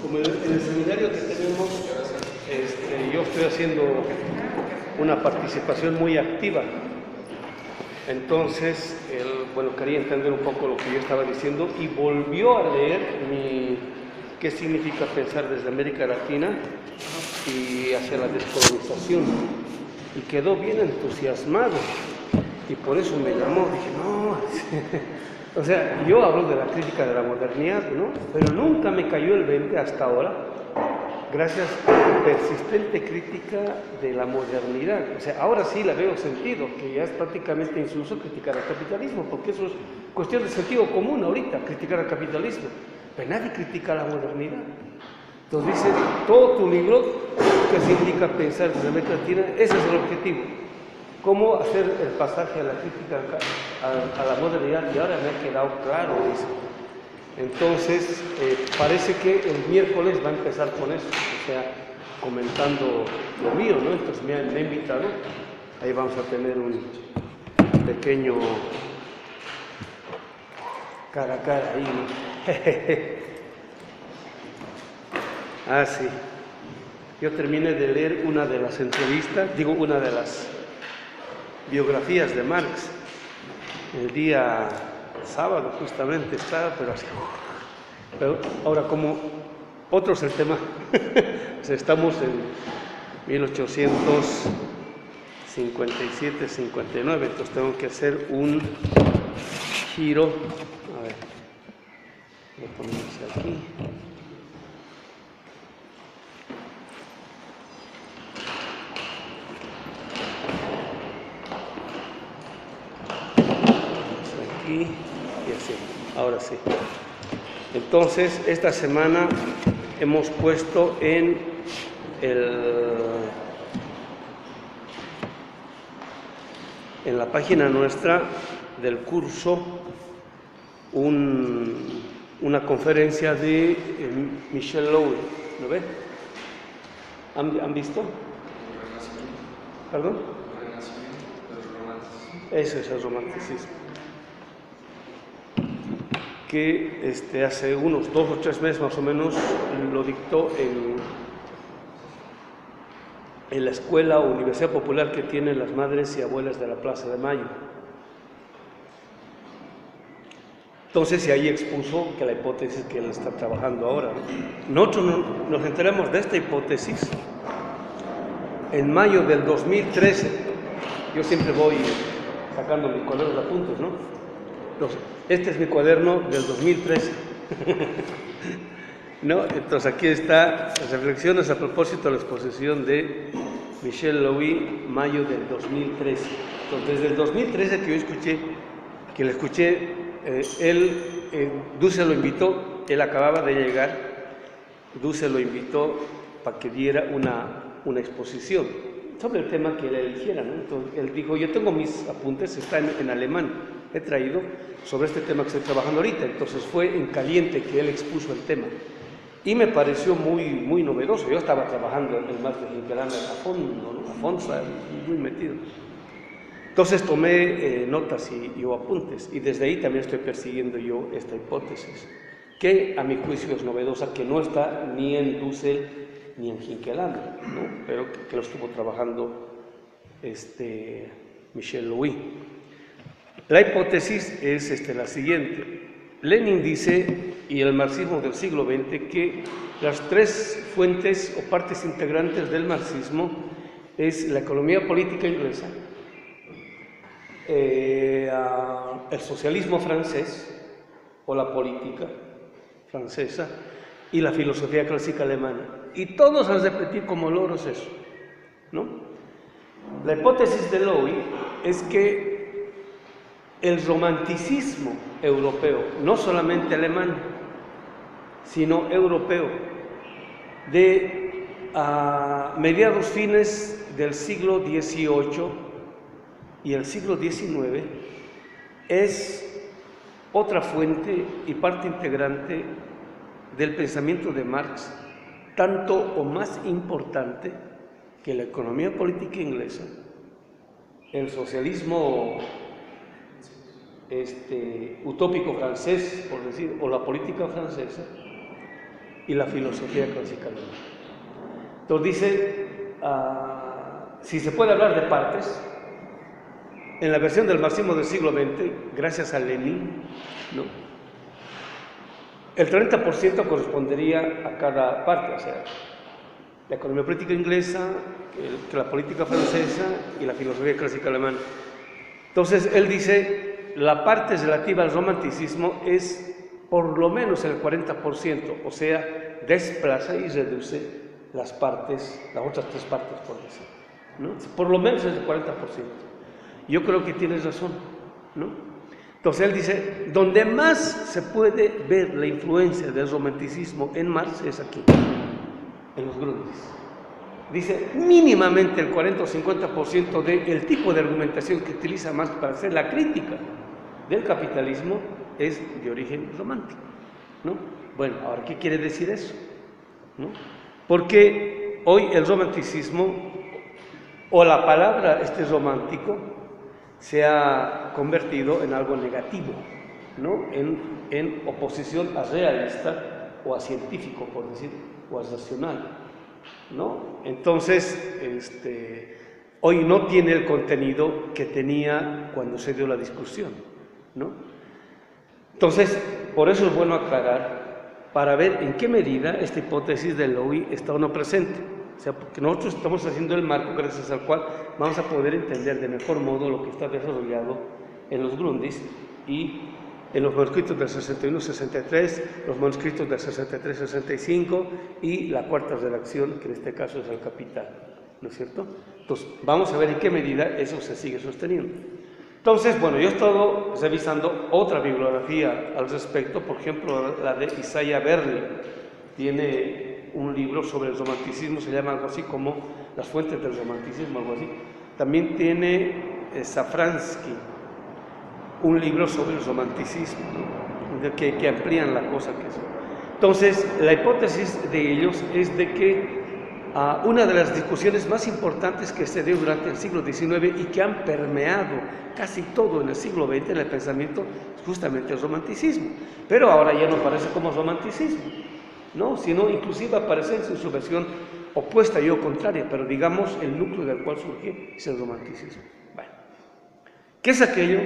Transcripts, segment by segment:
Como en el seminario que tenemos, yo estoy haciendo una participación muy activa. Entonces, él, quería entender un poco lo que yo estaba diciendo y volvió a leer qué significa pensar desde América Latina y hacia la descolonización. Y quedó bien entusiasmado. Y por eso me llamó, dije, no, o sea, yo hablo de la crítica de la modernidad, ¿no? Pero nunca me cayó el 20 hasta ahora, gracias a la persistente crítica de la modernidad. O sea, ahora sí la veo sentido, que ya es prácticamente insulso criticar al capitalismo, porque eso es cuestión de sentido común ahorita, criticar al capitalismo. Pero nadie critica la modernidad. Entonces dice, todo tu libro, que significa pensar desde América Latina, ese es el objetivo. Cómo hacer el pasaje a la crítica a la modernidad, y ahora me ha quedado claro, dice. Entonces, parece que el miércoles va a empezar con eso, o sea, comentando lo mío, ¿no? Entonces me ha invitado, ahí vamos a tener un pequeño cara a cara ahí, ¿no? Ah, sí. Yo terminé de leer una de las entrevistas, una de las biografías de Marx, el día sábado justamente estaba, pero así. Pero ahora, como otro es el tema, o sea, estamos en 1857, 59, entonces tengo que hacer un giro. A ver, lo ponemos aquí. Y así, ahora sí. Entonces, esta semana hemos puesto en la página nuestra del curso una conferencia de Michel Lowy. ¿Lo ven? ¿Han visto? ¿Perdón? Eso es el romanticismo. Que hace unos 2 o 3 meses más o menos lo dictó en la escuela o universidad popular que tienen las madres y abuelas de la Plaza de Mayo. Entonces, y ahí expuso que la hipótesis que él está trabajando ahora. Nosotros nos enteramos de esta hipótesis en mayo del 2013. Yo siempre voy sacando mi cuaderno de apuntes, ¿no? Este es mi cuaderno del 2013. ¿No? Entonces aquí está las reflexiones a propósito de la exposición de Michel Lowy, mayo del 2013. Entonces, desde el 2013 que le escuché, Dussel lo invitó, él acababa de llegar, Dussel lo invitó para que diera una exposición sobre el tema que él eligiera, ¿no? Entonces él dijo, yo tengo mis apuntes, están en alemán, he traído sobre este tema que estoy trabajando ahorita. Entonces fue en caliente que él expuso el tema y me pareció muy, muy novedoso. Yo estaba trabajando en Marx de Hinkelhammer a fondo, ¿no? A fondo, muy metido. Entonces tomé notas y apuntes, y desde ahí también estoy persiguiendo yo esta hipótesis, que a mi juicio es novedosa, que no está ni en Dussel ni en Hinkelhammer, ¿no? Pero que lo estuvo trabajando Michel Lowy. La hipótesis es la siguiente. Lenin dice, y el marxismo del siglo XX, que las 3 fuentes o partes integrantes del marxismo es la economía política inglesa, el socialismo francés o la política francesa y la filosofía clásica alemana. Y todos han repetido como loros eso, ¿no? La hipótesis de Lowy es que el romanticismo europeo, no solamente alemán, sino europeo, de mediados fines del siglo XVIII y el siglo XIX, es otra fuente y parte integrante del pensamiento de Marx, tanto o más importante que la economía política inglesa, el socialismo utópico francés, por decir, o la política francesa, y la filosofía clásica alemana. Entonces dice, si se puede hablar de partes, en la versión del marxismo del siglo XX, gracias a Lenin, ¿no?, el 30% correspondería a cada parte, o sea, la economía política inglesa, la política francesa y la filosofía clásica alemana. Entonces, él dice, la parte relativa al romanticismo es por lo menos el 40%, o sea, desplaza y reduce las partes, las otras tres partes, por decir, ¿no? Por lo menos es el 40%. Yo creo que tienes razón, ¿no? Entonces él dice, donde más se puede ver la influencia del romanticismo en Marx es aquí, en los Grundrisse. Dice, mínimamente el 40 o 50% del tipo de argumentación que utiliza Marx para hacer la crítica del capitalismo es de origen romántico, ¿no? Bueno, ahora, ¿qué quiere decir eso?, ¿no? Porque hoy el romanticismo, o la palabra romántico, se ha convertido en algo negativo, ¿no?, en oposición a realista o a científico, por decir, o a racional, ¿no? Entonces, hoy no tiene el contenido que tenía cuando se dio la discusión, ¿no? Entonces, por eso es bueno aclarar, para ver en qué medida esta hipótesis del Lowy está o no presente. O sea, porque nosotros estamos haciendo el marco gracias al cual vamos a poder entender de mejor modo lo que está desarrollado en los Grundrisse y en los manuscritos del 61-63, los manuscritos del 63-65 y la cuarta redacción, que en este caso es el Capital, ¿no es cierto? Entonces, vamos a ver en qué medida eso se sigue sosteniendo. Entonces, bueno, yo he estado revisando otra bibliografía al respecto, por ejemplo, la de Isaiah Berlin. Tiene un libro sobre el romanticismo, se llama algo así como Las fuentes del romanticismo, algo así. También tiene Safransky, un libro sobre el romanticismo, ¿no?, que amplían la cosa que es. Entonces, la hipótesis de ellos es de que una de las discusiones más importantes que se dio durante el siglo XIX y que han permeado casi todo en el siglo XX en el pensamiento es justamente el romanticismo. Pero ahora ya no aparece como romanticismo, ¿no?, sino inclusive aparece en su versión opuesta y o contraria, pero digamos el núcleo del cual surge es el romanticismo. Bueno, ¿qué es aquello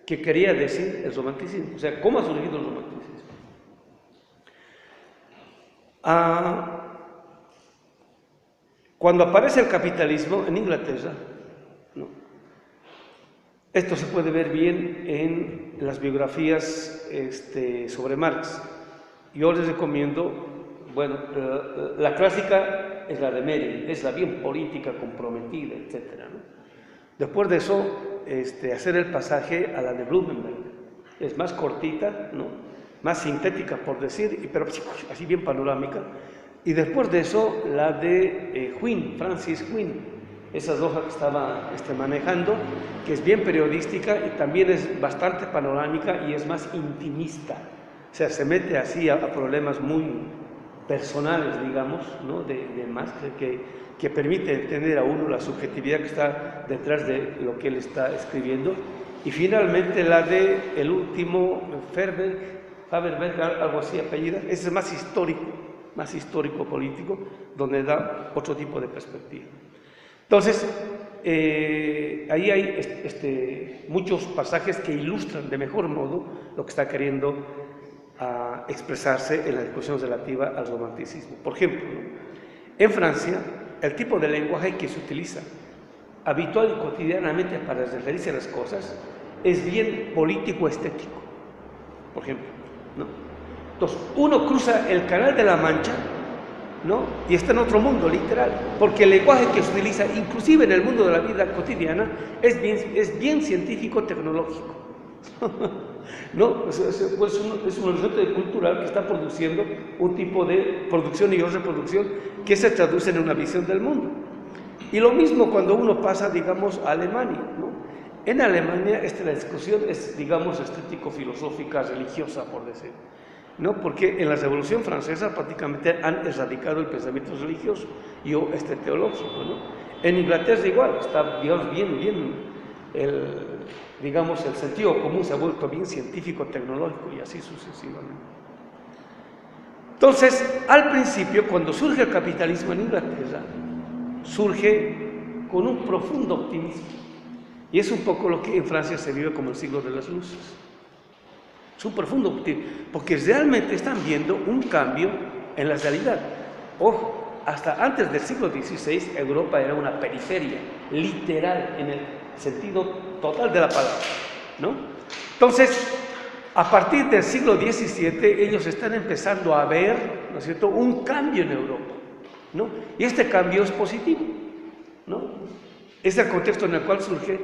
que quería decir el romanticismo? O sea, ¿cómo ha surgido el romanticismo? Cuando aparece el capitalismo en Inglaterra, ¿no?, esto se puede ver bien en las biografías sobre Marx. Yo les recomiendo, bueno, la clásica es la de Merrill, es la bien política, comprometida, etc., ¿no? Después de eso, hacer el pasaje a la de Blumenberg. Es más cortita, ¿no?, más sintética, por decir, pero así bien panorámica. Y después de eso, la de Francis Huyn, esa hoja que estaba manejando, que es bien periodística y también es bastante panorámica y es más intimista. O sea, se mete así a problemas muy personales, digamos, ¿no?, de Marx, que permite entender a uno la subjetividad que está detrás de lo que él está escribiendo. Y finalmente la de el último, Faberberg, algo así apellida, ese es más histórico político, donde da otro tipo de perspectiva. Entonces, ahí hay muchos pasajes que ilustran de mejor modo lo que está queriendo expresarse en la discusión relativa al romanticismo. Por ejemplo, en Francia, el tipo de lenguaje que se utiliza habitual y cotidianamente para referirse a las cosas es bien político-estético, por ejemplo, ¿no? Entonces, uno cruza el Canal de la Mancha, ¿no?, y está en otro mundo, literal, porque el lenguaje que se utiliza, inclusive en el mundo de la vida cotidiana, es bien científico-tecnológico. ¿No? Es un horizonte cultural que está produciendo un tipo de producción y reproducción que se traduce en una visión del mundo. Y lo mismo cuando uno pasa, digamos, a Alemania, ¿no? En Alemania la discusión es, digamos, estético-filosófica, religiosa, por decir, ¿no? Porque en la Revolución Francesa prácticamente han erradicado el pensamiento religioso y teológico, ¿no? En Inglaterra igual, está, digamos, el sentido común se ha vuelto bien científico, tecnológico y así sucesivamente. Entonces, al principio, cuando surge el capitalismo en Inglaterra, surge con un profundo optimismo. Y es un poco lo que en Francia se vive como el siglo de las luces. Es un profundo optimismo, porque realmente están viendo un cambio en la realidad. Ojo, hasta antes del siglo XVI, Europa era una periferia, literal, en el sentido total de la palabra, ¿no? Entonces, a partir del siglo XVII, ellos están empezando a ver, ¿no es cierto?, un cambio en Europa, ¿no? Y este cambio es positivo, ¿no? Es el contexto en el cual surge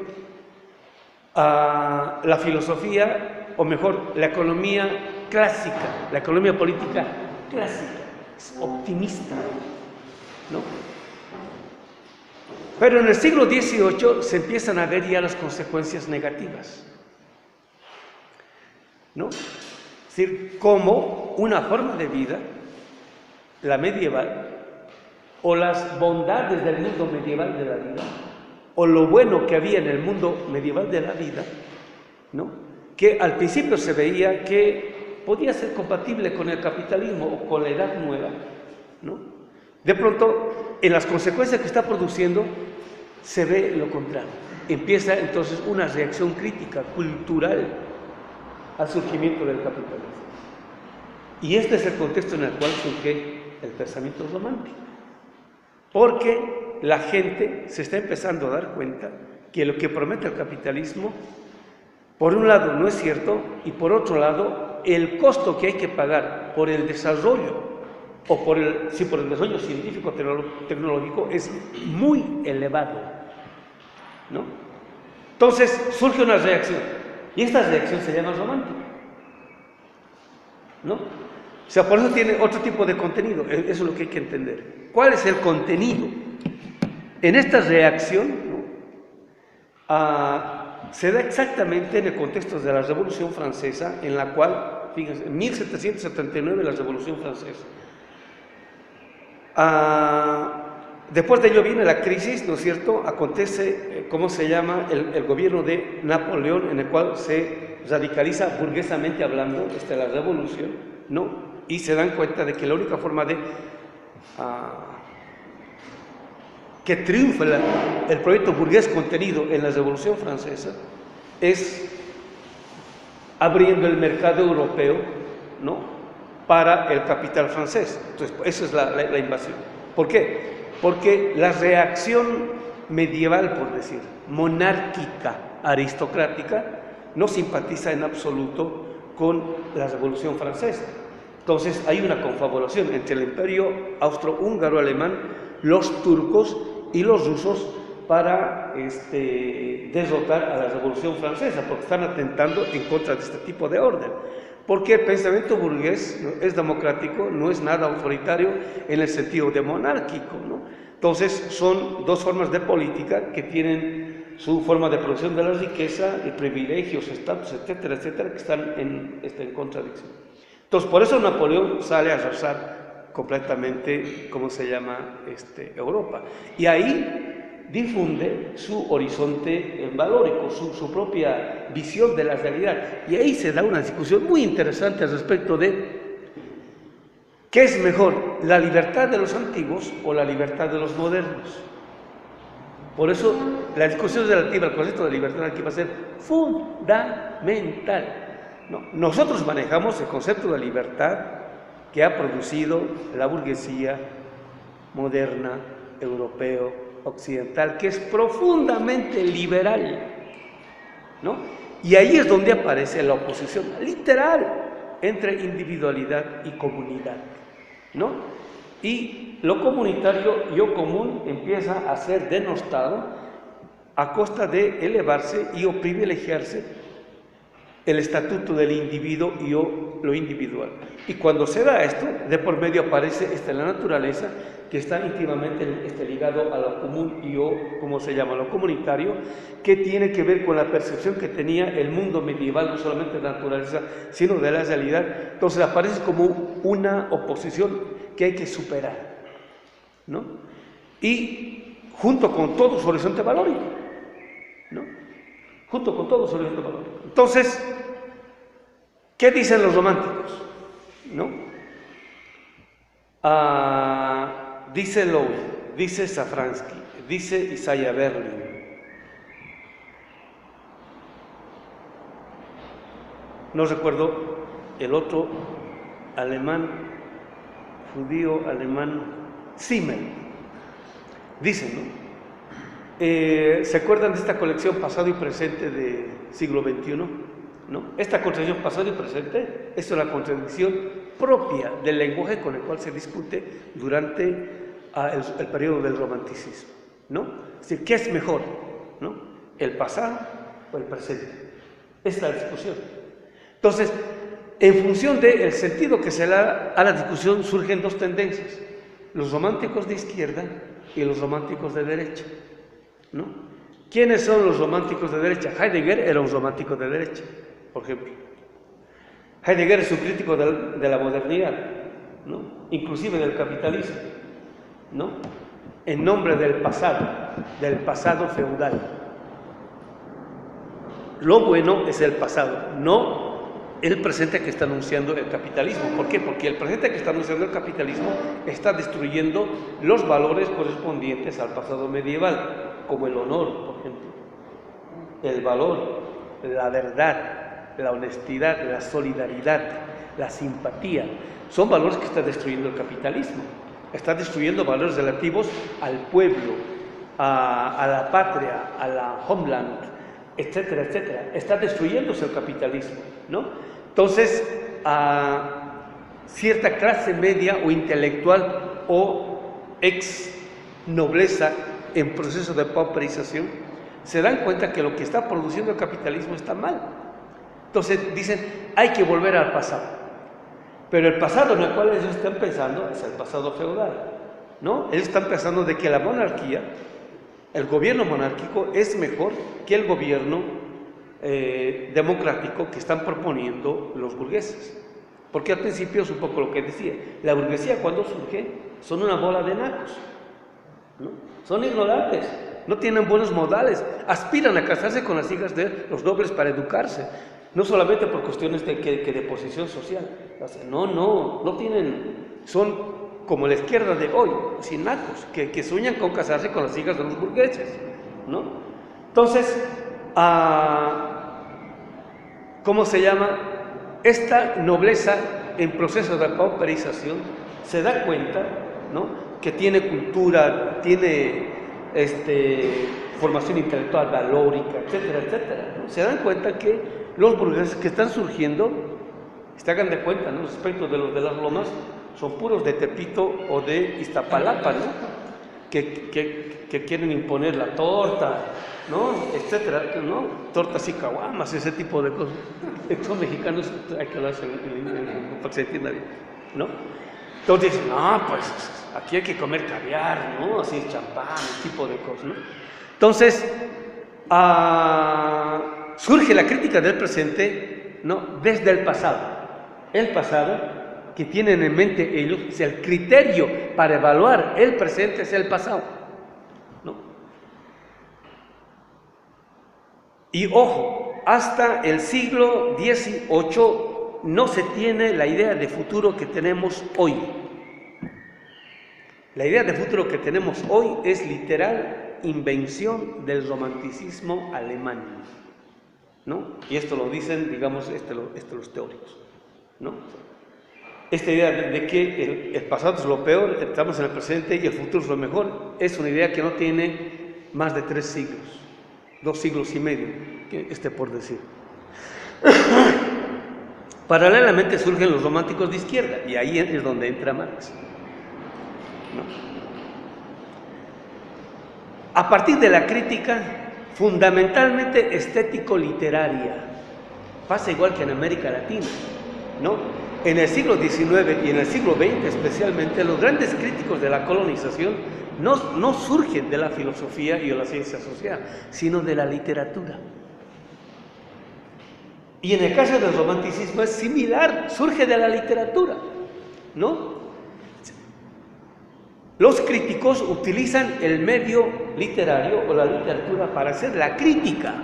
la filosofía, o mejor, la economía clásica, la economía política clásica, es optimista, ¿no? Pero en el siglo XVIII se empiezan a ver ya las consecuencias negativas, ¿no? Es decir, como una forma de vida, la medieval, o las bondades del mundo medieval de la vida, o lo bueno que había en el mundo medieval de la vida, ¿no?, que al principio se veía que podía ser compatible con el capitalismo o con la edad nueva, ¿no?, de pronto, en las consecuencias que está produciendo, se ve lo contrario. Empieza entonces una reacción crítica, cultural, al surgimiento del capitalismo. Y este es el contexto en el cual surge el pensamiento romántico. Porque la gente se está empezando a dar cuenta que lo que promete el capitalismo, por un lado no es cierto, y por otro lado, el costo que hay que pagar por el desarrollo, o por el desarrollo científico tecnológico, es muy elevado, ¿no? Entonces surge una reacción, y esta reacción se llama romántica, ¿no? O sea, por eso tiene otro tipo de contenido, eso es lo que hay que entender. ¿Cuál es el contenido? En esta reacción, ¿no?, se da exactamente en el contexto de la Revolución Francesa, en la cual, fíjense, en 1779 la Revolución Francesa. Después de ello viene la crisis, ¿no es cierto? Acontece, ¿cómo se llama?, el gobierno de Napoleón, en el cual se radicaliza burguesamente hablando la revolución, ¿no? Y se dan cuenta de que la única forma de que triunfe el proyecto burgués contenido en la Revolución Francesa es abriendo el mercado europeo, ¿no?, para el capital francés. Entonces, esa es la invasión. ¿Por qué? Porque la reacción medieval, por decir, monárquica, aristocrática, no simpatiza en absoluto con la Revolución Francesa. Entonces hay una confabulación entre el imperio austrohúngaro-alemán, los turcos y los rusos para derrotar a la Revolución Francesa, porque están atentando en contra de este tipo de orden. Porque el pensamiento burgués, ¿no?, es democrático, no es nada autoritario en el sentido de monárquico, ¿no? Entonces son dos formas de política que tienen su forma de producción de la riqueza, de privilegios, estatus, etcétera, etcétera, que están en contradicción. Entonces, por eso Napoleón sale a arrasar completamente, ¿cómo se llama?, Europa. Y ahí difunde su horizonte valórico, su propia visión de la realidad. Y ahí se da una discusión muy interesante al respecto de ¿qué es mejor, la libertad de los antiguos o la libertad de los modernos? Por eso la discusión relativa al concepto de libertad aquí va a ser fundamental. No, nosotros manejamos el concepto de libertad que ha producido la burguesía moderna, europeo, occidental, que es profundamente liberal, ¿no? Y ahí es donde aparece la oposición literal entre individualidad y comunidad, ¿no? Y lo comunitario, yo común, empieza a ser denostado a costa de elevarse y o privilegiarse el estatuto del individuo y o lo individual. Y cuando se da esto, de por medio aparece la naturaleza, que está íntimamente ligado a lo común y o, ¿cómo se llama?, lo comunitario, que tiene que ver con la percepción que tenía el mundo medieval, no solamente de la naturaleza, sino de la realidad. Entonces aparece como una oposición que hay que superar, ¿no? Y junto con todo su horizonte valórico, ¿no? Junto con todo su horizonte valórico. Entonces, ¿qué dicen los románticos? ¿No? Dice Lowe, dice Safransky, dice Isaiah Berlin. No recuerdo el otro alemán, judío alemán, Simmel. Dicen, ¿no? ¿Se acuerdan de esta colección pasado y presente del siglo XXI? ¿No? Esta contradicción pasado y presente es una contradicción propia del lenguaje con el cual se discute durante el periodo del romanticismo, ¿no? Es decir, ¿qué es mejor, ¿no? ¿El pasado o el presente? Es la discusión. Entonces, en función del sentido que se le da a la discusión, surgen dos tendencias: los románticos de izquierda y los románticos de derecha, ¿no? ¿Quiénes son los románticos de derecha? Heidegger era un romántico de derecha, por ejemplo. Heidegger es un crítico de la modernidad, ¿no? Inclusive del capitalismo, ¿no? En nombre del pasado feudal. Lo bueno es el pasado, no el presente que está anunciando el capitalismo. ¿Por qué? Porque el presente que está anunciando el capitalismo está destruyendo los valores correspondientes al pasado medieval, como el honor, por ejemplo, el valor, la verdad, la honestidad, la solidaridad, la simpatía. Son valores que está destruyendo el capitalismo. Está destruyendo valores relativos al pueblo, a la patria, a la homeland, etcétera, etcétera. Está destruyéndose el capitalismo, ¿no? Entonces, a cierta clase media o intelectual o ex nobleza en proceso de pauperización se dan cuenta que lo que está produciendo el capitalismo está mal. Entonces dicen, hay que volver al pasado. Pero el pasado en el cual ellos están pensando es el pasado feudal, ¿no? Ellos están pensando de que la monarquía, el gobierno monárquico es mejor que el gobierno democrático que están proponiendo los burgueses. Porque al principio es un poco lo que decía, la burguesía cuando surge son una bola de nacos, ¿no? Son ignorantes, no tienen buenos modales, aspiran a casarse con las hijas de los nobles para educarse, no solamente por cuestiones de posición social. No tienen, son como la izquierda de hoy, sin nacos, que sueñan con casarse con las hijas de los burgueses, ¿no? Entonces, ¿cómo se llama? Esta nobleza en proceso de pauperización se da cuenta, ¿no?, que tiene cultura, tiene formación intelectual, valórica, etcétera, etcétera, ¿no? Se dan cuenta que los burgueses que están surgiendo, se hagan de cuenta, ¿no?, respecto de los de las lomas, son puros de Tepito o de Iztapalapa, ¿no?, que quieren imponer la torta, ¿no?, etcétera, ¿no?, tortas y caguamas, ese tipo de cosas. Estos mexicanos hay que hablarse para que se entienda bien, ¿no? Entonces dicen, no, pues aquí hay que comer caviar, ¿no?, así champán, ese tipo de cosas, ¿no? Entonces, surge la crítica del presente, ¿no?, desde el pasado. El pasado que tienen en mente ellos, es el criterio para evaluar el presente es el pasado, ¿no? Y ojo, hasta el siglo XVIII no se tiene la idea de futuro que tenemos hoy. La idea de futuro que tenemos hoy es literal invención del romanticismo alemán, ¿no? Y esto lo dicen, digamos, los teóricos, ¿no? Esta idea de que el pasado es lo peor, estamos en el presente y el futuro es lo mejor, es una idea que no tiene más de 3 siglos, 2 siglos y medio, por decir. Paralelamente surgen los románticos de izquierda, y ahí es donde entra Marx, ¿no? A partir de la crítica fundamentalmente estético-literaria, pasa igual que en América Latina, ¿no? En el siglo XIX y en el siglo XX especialmente, los grandes críticos de la colonización no surgen de la filosofía y de la ciencia social, sino de la literatura. Y en el caso del romanticismo es similar, surge de la literatura, ¿no? Los críticos utilizan el medio literario o la literatura para hacer la crítica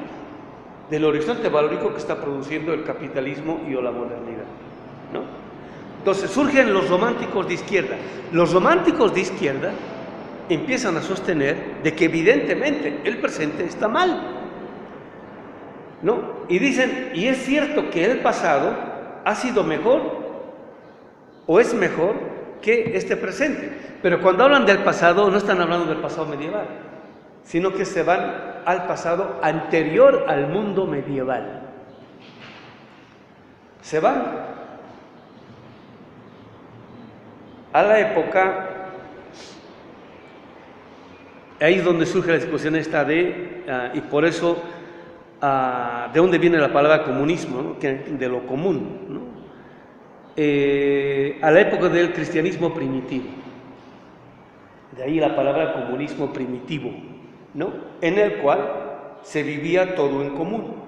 del horizonte valórico que está produciendo el capitalismo y o la modernidad, ¿no? Entonces surgen los románticos de izquierda. Los románticos de izquierda empiezan a sostener de que evidentemente el presente está mal, ¿no? Y dicen, y es cierto que el pasado ha sido mejor o es mejor que este presente. Pero cuando hablan del pasado, no están hablando del pasado medieval, sino que se van al pasado anterior al mundo medieval. Se van a la época, ahí es donde surge la discusión esta y por eso, ¿de dónde viene la palabra comunismo? ¿No? De lo común, ¿no? A la época del cristianismo primitivo. De ahí la palabra comunismo primitivo, ¿no? En el cual se vivía todo en común,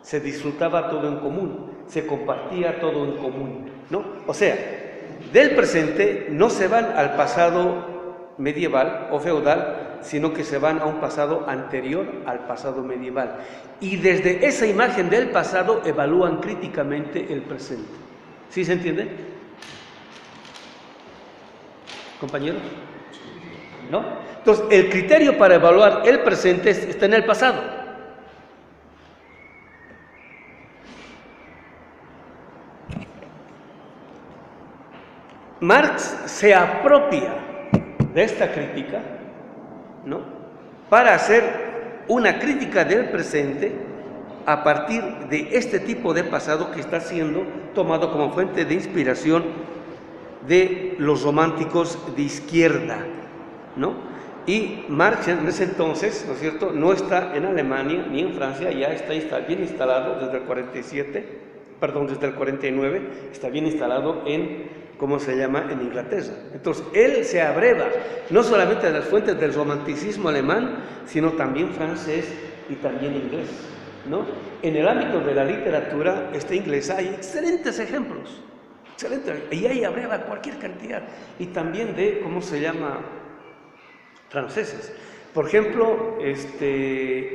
se disfrutaba todo en común, se compartía todo en común, ¿no? O sea, del presente no se van al pasado medieval o feudal, sino que se van a un pasado anterior al pasado medieval. Y desde esa imagen del pasado evalúan críticamente el presente. ¿Sí se entiende? ¿Compañero? ¿No? Entonces, el criterio para evaluar el presente está en el pasado. Marx se apropia de esta crítica, ¿no?, para hacer una crítica del presente a partir de este tipo de pasado que está siendo tomado como fuente de inspiración de los románticos de izquierda, ¿no? Y Marx en ese entonces, ¿no es cierto?, no está en Alemania ni en Francia, ya está bien instalado desde el 49, está bien instalado en, ¿cómo se llama?, en Inglaterra. Entonces, él se abreva no solamente de las fuentes del romanticismo alemán, sino también francés y también inglés, ¿no? En el ámbito de la literatura inglesa hay excelentes ejemplos, excelentes, y ahí abreva cualquier cantidad, y también de, ¿cómo se llama?, franceses. Por ejemplo,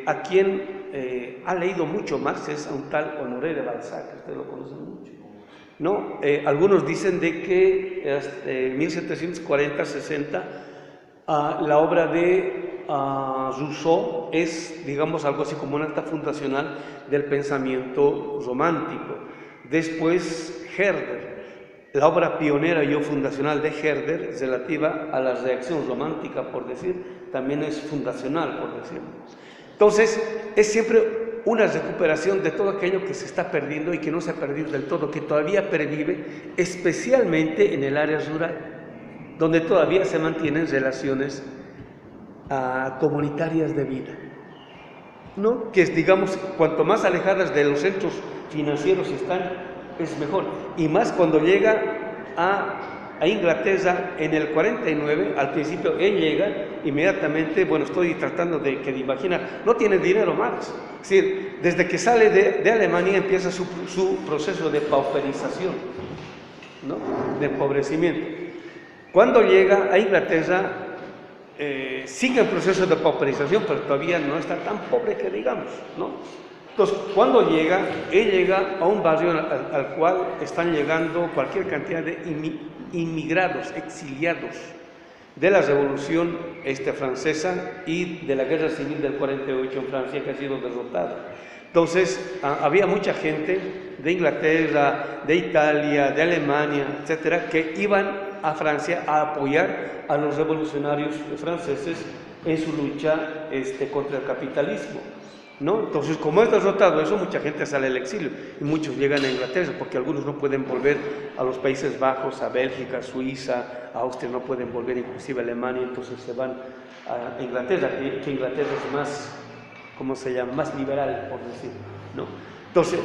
a quien ha leído mucho Marx es a un tal Honoré de Balzac, ustedes lo conocen mucho, ¿no? Algunos dicen de que en 1740-60 la obra de Rousseau es, digamos, algo así como una acta fundacional del pensamiento romántico. Después Herder, la obra pionera y o fundacional de Herder, relativa a la reacción romántica, por decir, también es fundacional, por decirlo. Entonces, es siempre una recuperación de todo aquello que se está perdiendo y que no se ha perdido del todo, que todavía pervive, especialmente en el área rural, donde todavía se mantienen relaciones comunitarias de vida, ¿no? Que es, digamos, cuanto más alejadas de los centros financieros están, es mejor, y más cuando llega a Inglaterra en el 49, al principio él llega, inmediatamente, bueno, estoy tratando de imaginar, no tiene dinero Marx, es decir, desde que sale de Alemania empieza su proceso de pauperización, ¿no?, de empobrecimiento. Cuando llega a Inglaterra, sigue el proceso de pauperización, pero todavía no está tan pobre que digamos, ¿no? Entonces, cuando llega, él llega a un barrio al cual están llegando cualquier cantidad de inmigrados, exiliados de la Revolución Francesa y de la Guerra Civil del 48 en Francia, que ha sido derrotada. Entonces, había mucha gente de Inglaterra, de Italia, de Alemania, etcétera, que iban a Francia a apoyar a los revolucionarios franceses en su lucha contra el capitalismo, ¿no? Entonces, como es derrotado eso, mucha gente sale al exilio y muchos llegan a Inglaterra, porque algunos no pueden volver a los Países Bajos, a Bélgica, Suiza, a Austria, no pueden volver, inclusive a Alemania, entonces se van a Inglaterra, que Inglaterra es más, ¿cómo se llama?, más liberal, por decirlo, ¿no? Entonces,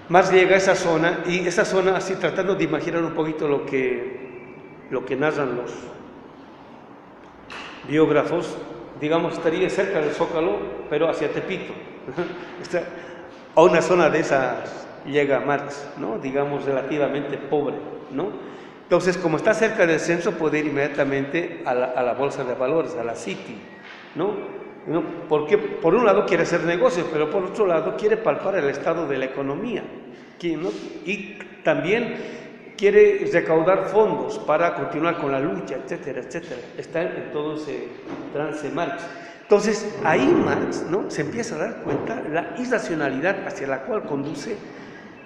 más llega a esa zona, y esa zona, así tratando de imaginar un poquito lo que narran los biógrafos, digamos, estaría cerca del Zócalo, pero hacia Tepito. A una zona de esas llega Marx, ¿no?, digamos, relativamente pobre, ¿no? Entonces, como está cerca del centro, puede ir inmediatamente a la bolsa de valores, a la City, ¿no? Porque por un lado quiere hacer negocios, pero por otro lado quiere palpar el estado de la economía, ¿no? Y también quiere recaudar fondos para continuar con la lucha, etcétera, etcétera. Está en todo ese trance Marx. Entonces, ahí Marx, ¿no?, se empieza a dar cuenta la irracionalidad hacia la cual conduce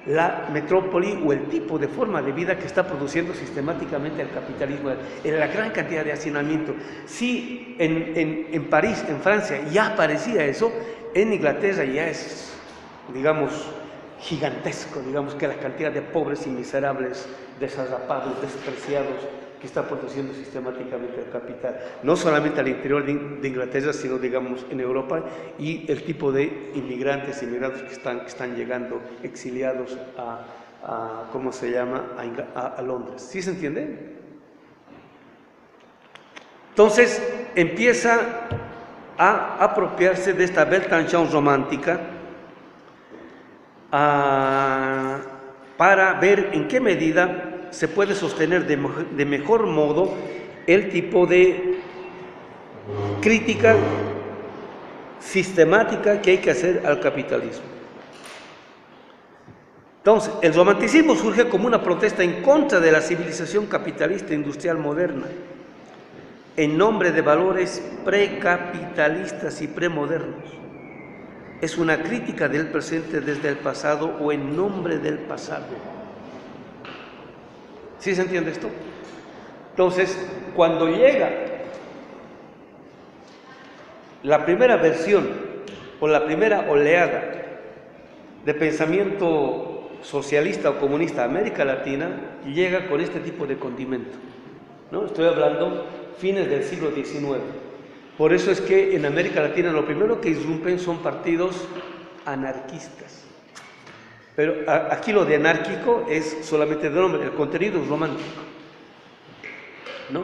la metrópoli o el tipo de forma de vida que está produciendo sistemáticamente el capitalismo, la gran cantidad de hacinamiento. Si en París, en Francia, ya aparecía eso, en Inglaterra ya es, digamos, gigantesco, digamos, que la cantidad de pobres y miserables, desarrapados, despreciados, que está produciendo sistemáticamente el capital, no solamente al interior de Inglaterra, sino, digamos, en Europa, y el tipo de inmigrantes, inmigrantes que están llegando exiliados ¿cómo se llama?, a Londres. ¿Sí se entiende? Entonces, empieza a apropiarse de esta Weltanschauung romántica para ver en qué medida se puede sostener de mejor modo el tipo de crítica sistemática que hay que hacer al capitalismo. Entonces, el romanticismo surge como una protesta en contra de la civilización capitalista industrial moderna, en nombre de valores precapitalistas y premodernos. Es una crítica del presente desde el pasado o en nombre del pasado. ¿Sí se entiende esto? Entonces, cuando llega la primera versión o la primera oleada de pensamiento socialista o comunista a América Latina, llega con este tipo de condimento, ¿no? Estoy hablando fines del siglo XIX. Por eso es que en América Latina lo primero que irrumpen son partidos anarquistas. Pero aquí lo de anárquico es solamente de nombre, el contenido es romántico, ¿no?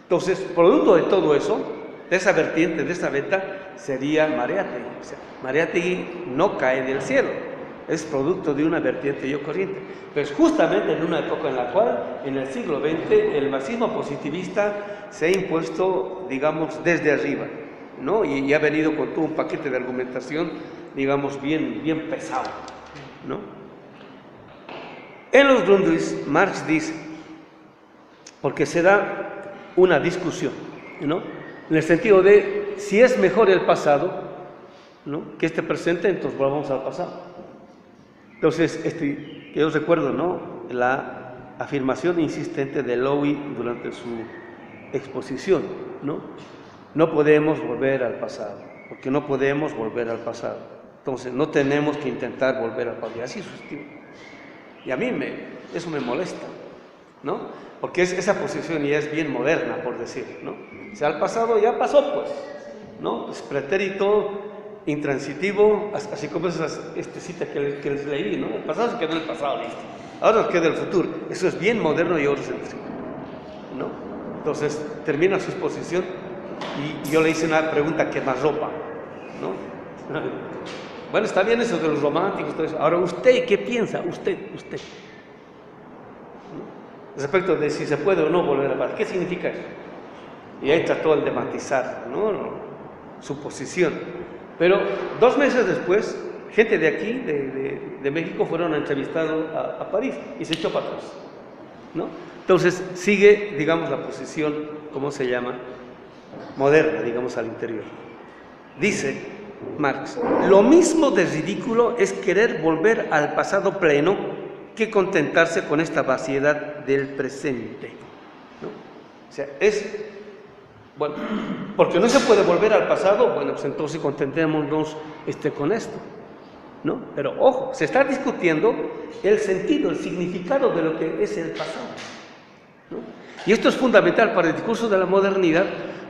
Entonces, producto de todo eso, de esa vertiente, de esa beta, sería Mariátegui. O sea, Mariátegui no cae del cielo, es producto de una vertiente y corriente. Pues justamente en una época en la cual, en el siglo XX, el marxismo positivista se ha impuesto, digamos, desde arriba, ¿no? Y ha venido con todo un paquete de argumentación, digamos, bien pesado, ¿no? En los Grundrisse, Marx dice, porque se da una discusión, ¿no?, en el sentido de si es mejor el pasado, ¿no?, que este presente, entonces volvamos al pasado. Entonces, que yo recuerdo, ¿no?, la afirmación insistente de Lowy durante su exposición, ¿no? No podemos volver al pasado, porque no podemos volver al pasado. Entonces, no tenemos que intentar volver al pasado. Y así su estilo. Y a mí eso me molesta, ¿no? Porque esa posición ya es bien moderna, por decir, ¿no? O sea, el pasado ya pasó, pues, ¿no? Es pretérito, intransitivo, así como esa cita que les leí, ¿no? El pasado se quedó en el pasado, listo. Ahora nos queda el futuro. Eso es bien moderno y eurocéntrico, ¿no? Entonces, termina su exposición y yo le hice una pregunta que más ropa, ¿no? Bueno, está bien eso de los románticos, todo eso. Ahora, ¿usted qué piensa? Usted. ¿No? Respecto de si se puede o no volver a paz. ¿Qué significa eso? Y ahí trató el de matizar, ¿no?, su posición. Pero 2 meses después, gente de aquí, de México, fueron entrevistados a París y se echó para atrás, ¿no? Entonces, sigue, digamos, la posición, ¿cómo se llama?, moderna, digamos, al interior. Dice Marx, lo mismo de ridículo es querer volver al pasado pleno que contentarse con esta vaciedad del presente, ¿no? O sea, bueno, porque no se puede volver al pasado, bueno, pues entonces contentémonos con esto, ¿no? Pero ojo, se está discutiendo el sentido, el significado de lo que es el pasado, ¿no? Y esto es fundamental para el discurso de la modernidad,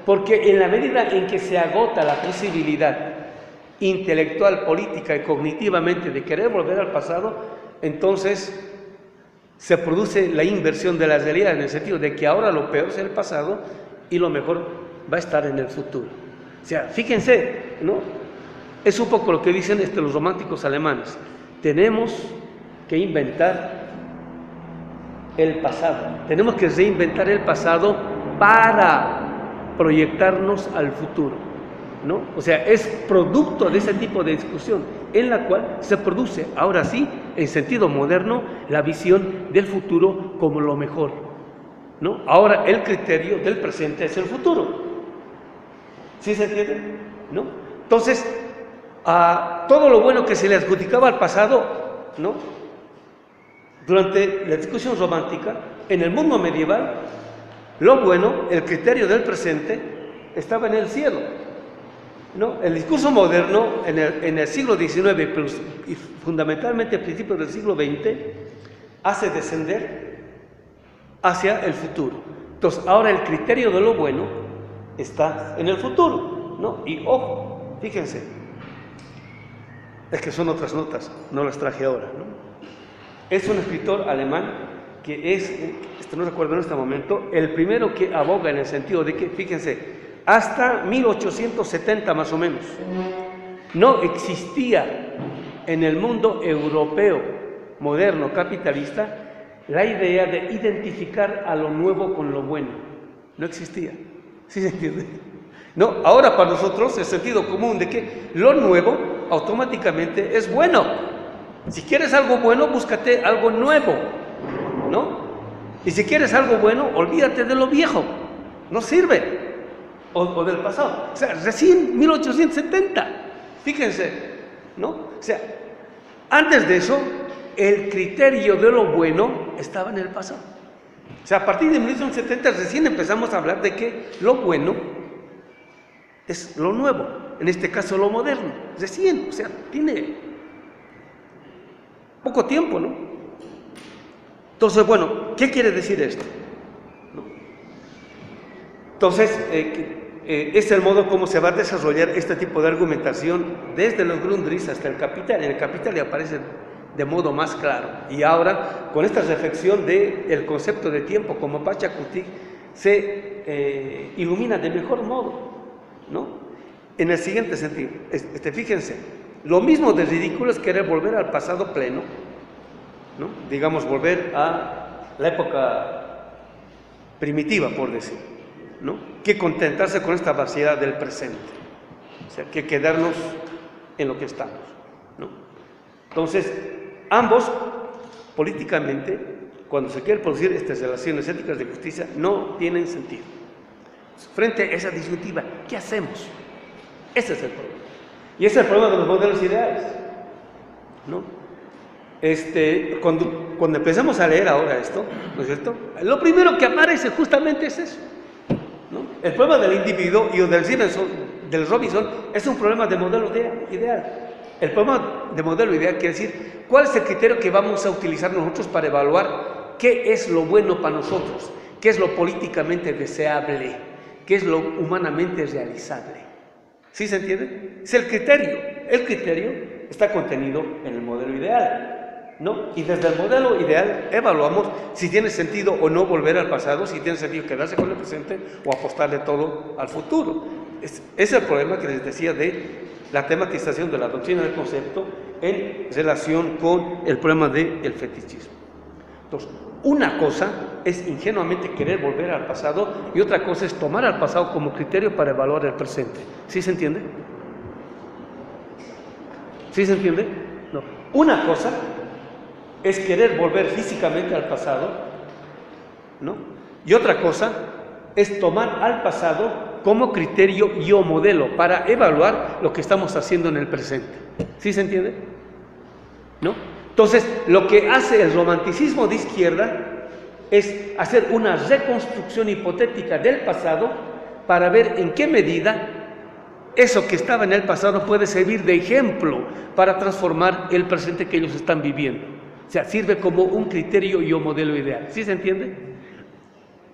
porque en la medida en que se agota la posibilidad intelectual, política y cognitivamente de querer volver al pasado, entonces se produce la inversión de la realidad, en el sentido de que ahora lo peor es el pasado y lo mejor va a estar en el futuro. O sea, fíjense, ¿no? Es un poco lo que dicen los románticos alemanes. Tenemos que inventar el pasado, tenemos que reinventar el pasado para proyectarnos al futuro, ¿no? O sea, es producto de ese tipo de discusión. en la cual se produce, ahora sí, en sentido moderno, la visión del futuro como lo mejor, ¿no? Ahora el criterio del presente es el futuro. ¿Sí se entiende? ¿No? Entonces, a todo lo bueno que se le adjudicaba al pasado, ¿no? Durante la discusión romántica, en el mundo medieval, lo bueno, el criterio del presente, estaba en el cielo, ¿no? El discurso moderno, en el siglo XIX y fundamentalmente a principios del siglo XX, hace descender hacia el futuro. Entonces, ahora el criterio de lo bueno está en el futuro, ¿no? Y ojo, fíjense, es que son otras notas, no las traje ahora, ¿no? Es un escritor alemán que es, no recuerdo en este momento, el primero que aboga en el sentido de que, fíjense, hasta 1870 más o menos, no existía en el mundo europeo moderno capitalista la idea de identificar a lo nuevo con lo bueno. No existía. ¿Sí se entiende? No, ahora para nosotros el sentido común de que lo nuevo automáticamente es bueno. Si quieres algo bueno, búscate algo nuevo, ¿no? Y si quieres algo bueno, olvídate de lo viejo, no sirve, o del pasado. O sea, recién 1870, fíjense, ¿no? O sea, antes de eso, el criterio de lo bueno estaba en el pasado. O sea, a partir de 1870 recién empezamos a hablar de que lo bueno es lo nuevo, en este caso lo moderno, recién, o sea, tiene poco tiempo, ¿no? Entonces, bueno, ¿qué quiere decir esto? ¿No? Entonces, es el modo como se va a desarrollar este tipo de argumentación desde los Grundrisse hasta el Capital. En el Capital le aparece de modo más claro. Y ahora, con esta reflexión del concepto de tiempo como Pachacutic, se ilumina de mejor modo, ¿no? En el siguiente sentido, fíjense, lo mismo de ridículo es querer volver al pasado pleno, ¿no? Digamos, volver a la época primitiva, por decir, ¿no? Que contentarse con esta vaciedad del presente, o sea, que quedarnos en lo que estamos, ¿no? Entonces, ambos, políticamente, cuando se quieren producir estas relaciones éticas de justicia, no tienen sentido. Frente a esa disyuntiva, ¿qué hacemos? Ese es el problema. Y ese es el problema de los modelos ideales, ¿no? Cuando empezamos a leer ahora esto, ¿no es cierto? Lo primero que aparece justamente es eso, ¿no? El problema del individuo y del Robinson es un problema de modelo ideal. El problema de modelo ideal quiere decir, ¿cuál es el criterio que vamos a utilizar nosotros para evaluar qué es lo bueno para nosotros? ¿Qué es lo políticamente deseable? ¿Qué es lo humanamente realizable? ¿Sí se entiende? Es el criterio. El criterio está contenido en el modelo ideal, ¿no? Y desde el modelo ideal evaluamos si tiene sentido o no volver al pasado, si tiene sentido quedarse con el presente o apostarle todo al futuro. Es el problema que les decía de la tematización de la doctrina del concepto en relación con el problema del fetichismo. Entonces, una cosa es ingenuamente querer volver al pasado y otra cosa es tomar al pasado como criterio para evaluar el presente. ¿Sí se entiende? ¿Sí se entiende? No. Una cosa es querer volver físicamente al pasado, ¿no? Y otra cosa es tomar al pasado como criterio y o modelo para evaluar lo que estamos haciendo en el presente. ¿Sí se entiende? ¿No? Entonces, lo que hace el romanticismo de izquierda es hacer una reconstrucción hipotética del pasado para ver en qué medida eso que estaba en el pasado puede servir de ejemplo para transformar el presente que ellos están viviendo. O sea, sirve como un criterio y un modelo ideal. ¿Sí se entiende?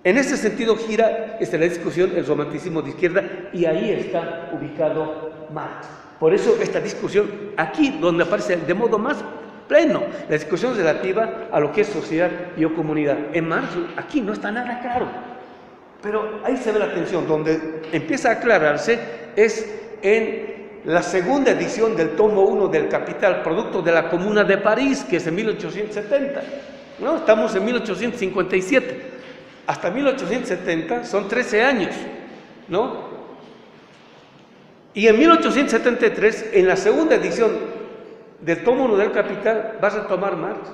En ese sentido gira la discusión el romanticismo de izquierda y ahí está ubicado Marx. Por eso esta discusión, aquí donde aparece de modo más pleno, la discusión relativa a lo que es sociedad y o comunidad. En Marx, aquí no está nada claro, pero ahí se ve la tensión. Donde empieza a aclararse es en la segunda edición del tomo 1 del Capital, producto de la Comuna de París, que es en 1870. ¿No? Estamos en 1857. Hasta 1870 son 13 años, ¿no? Y en 1873, en la segunda edición del tomo 1 del Capital va a retomar Marx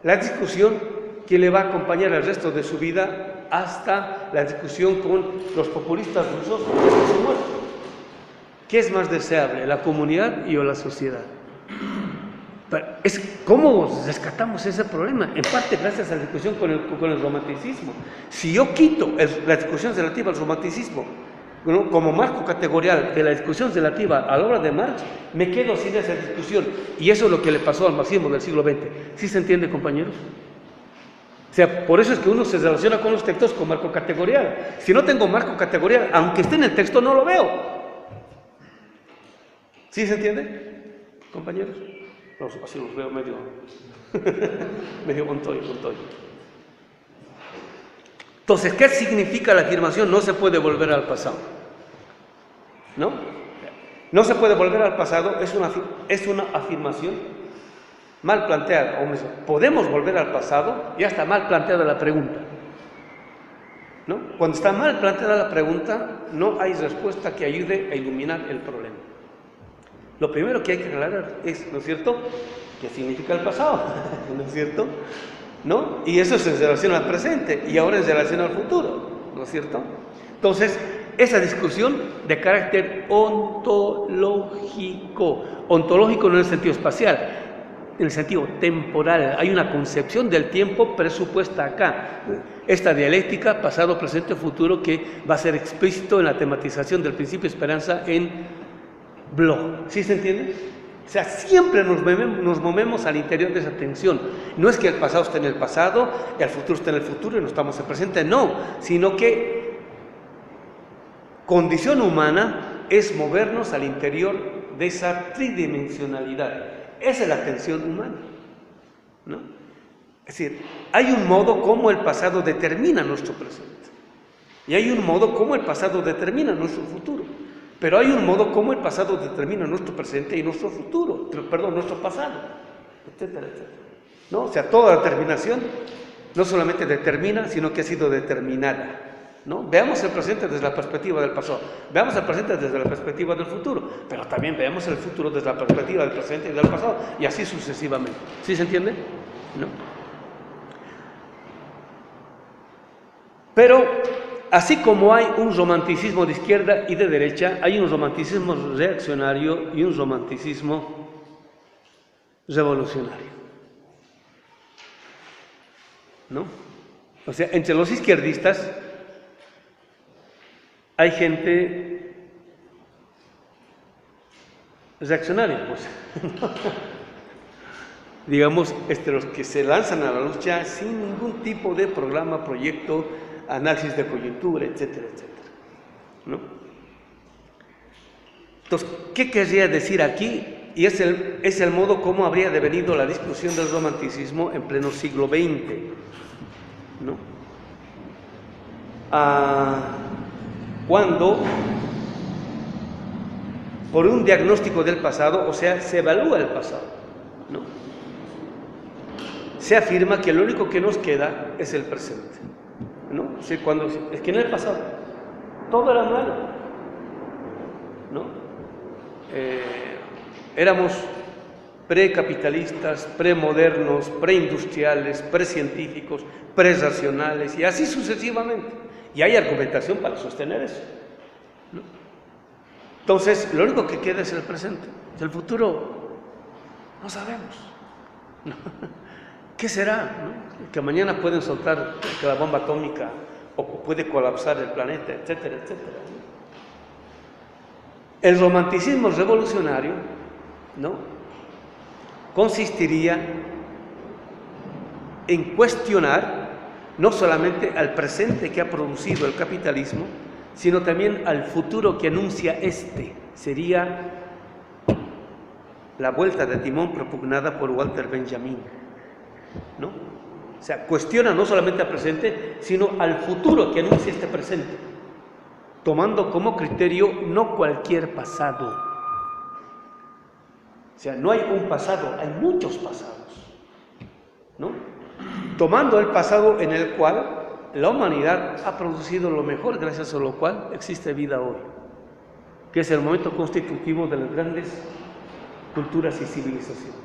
la discusión que le va a acompañar el resto de su vida hasta la discusión con los populistas rusos hasta su muerte. ¿Qué es más deseable, la comunidad y o la sociedad? ¿Cómo rescatamos ese problema? En parte gracias a la discusión con el romanticismo. Si yo quito la discusión relativa al romanticismo, ¿no?, como marco categorial de la discusión relativa a la obra de Marx, me quedo sin esa discusión. Y eso es lo que le pasó al marxismo del siglo XX. ¿Sí se entiende, compañeros? O sea, por eso es que uno se relaciona con los textos con marco categorial. Si no tengo marco categorial, aunque esté en el texto, no lo veo. ¿Sí se entiende, compañeros? Así los veo medio medio montoy. Entonces, ¿qué significa la afirmación? No se puede volver al pasado, ¿no? No se puede volver al pasado, es una afirmación mal planteada. Podemos volver al pasado, ya está mal planteada la pregunta, ¿no? Cuando está mal planteada la pregunta, no hay respuesta que ayude a iluminar el problema. Lo primero que hay que aclarar es, ¿no es cierto?, ¿qué significa el pasado? ¿No es cierto? ¿No? Y eso es en relación al presente y ahora en relación al futuro, ¿no es cierto? Entonces, esa discusión de carácter ontológico no en el sentido espacial, en el sentido temporal, hay una concepción del tiempo presupuesta acá. Esta dialéctica, pasado, presente, futuro, que va a ser explícito en la tematización del principio de esperanza en Bloch. ¿Sí se entiende? O sea, siempre nos movemos al interior de esa tensión. No es que el pasado esté en el pasado, y el futuro esté en el futuro y no estamos en el presente, no, sino que condición humana es movernos al interior de esa tridimensionalidad. Esa es la tensión humana, ¿no? Es decir, hay un modo como el pasado determina nuestro presente y hay un modo como el pasado determina nuestro futuro. Pero hay un modo como el pasado determina nuestro presente y nuestro futuro, nuestro pasado, etcétera, etcétera, ¿no? O sea, toda determinación no solamente determina, sino que ha sido determinada, ¿no? Veamos el presente desde la perspectiva del pasado, veamos el presente desde la perspectiva del futuro, pero también veamos el futuro desde la perspectiva del presente y del pasado, y así sucesivamente. ¿Sí se entiende? ¿No? Pero así como hay un romanticismo de izquierda y de derecha, hay un romanticismo reaccionario y un romanticismo revolucionario, ¿no? O sea, entre los izquierdistas hay gente reaccionaria, pues, digamos, los que se lanzan a la lucha sin ningún tipo de programa, proyecto, análisis de coyuntura, etcétera, etcétera, ¿no? Entonces, ¿qué querría decir aquí? Y es el modo como habría devenido la discusión del romanticismo en pleno siglo XX, ¿no? Cuando, por un diagnóstico del pasado, o sea, se evalúa el pasado, ¿no? Se afirma que lo único que nos queda es el presente, ¿no? Es que en el pasado todo era malo, ¿no? Éramos precapitalistas, premodernos, preindustriales, precientíficos, preracionales y así sucesivamente. Y hay argumentación para sostener eso, ¿no? Entonces, lo único que queda es el presente. El futuro no sabemos, ¿no? ¿Qué será? ¿No? Que mañana pueden soltar la bomba atómica o puede colapsar el planeta, etcétera, etcétera, ¿no? El romanticismo revolucionario, ¿no?, consistiría en cuestionar no solamente al presente que ha producido el capitalismo, sino también al futuro que anuncia este. Sería la vuelta de timón propugnada por Walter Benjamin, ¿no? O sea, cuestiona no solamente al presente, sino al futuro que anuncia este presente, tomando como criterio no cualquier pasado. O sea, no hay un pasado, hay muchos pasados, ¿no? Tomando el pasado en el cual la humanidad ha producido lo mejor, gracias a lo cual existe vida hoy, que es el momento constitutivo de las grandes culturas y civilizaciones.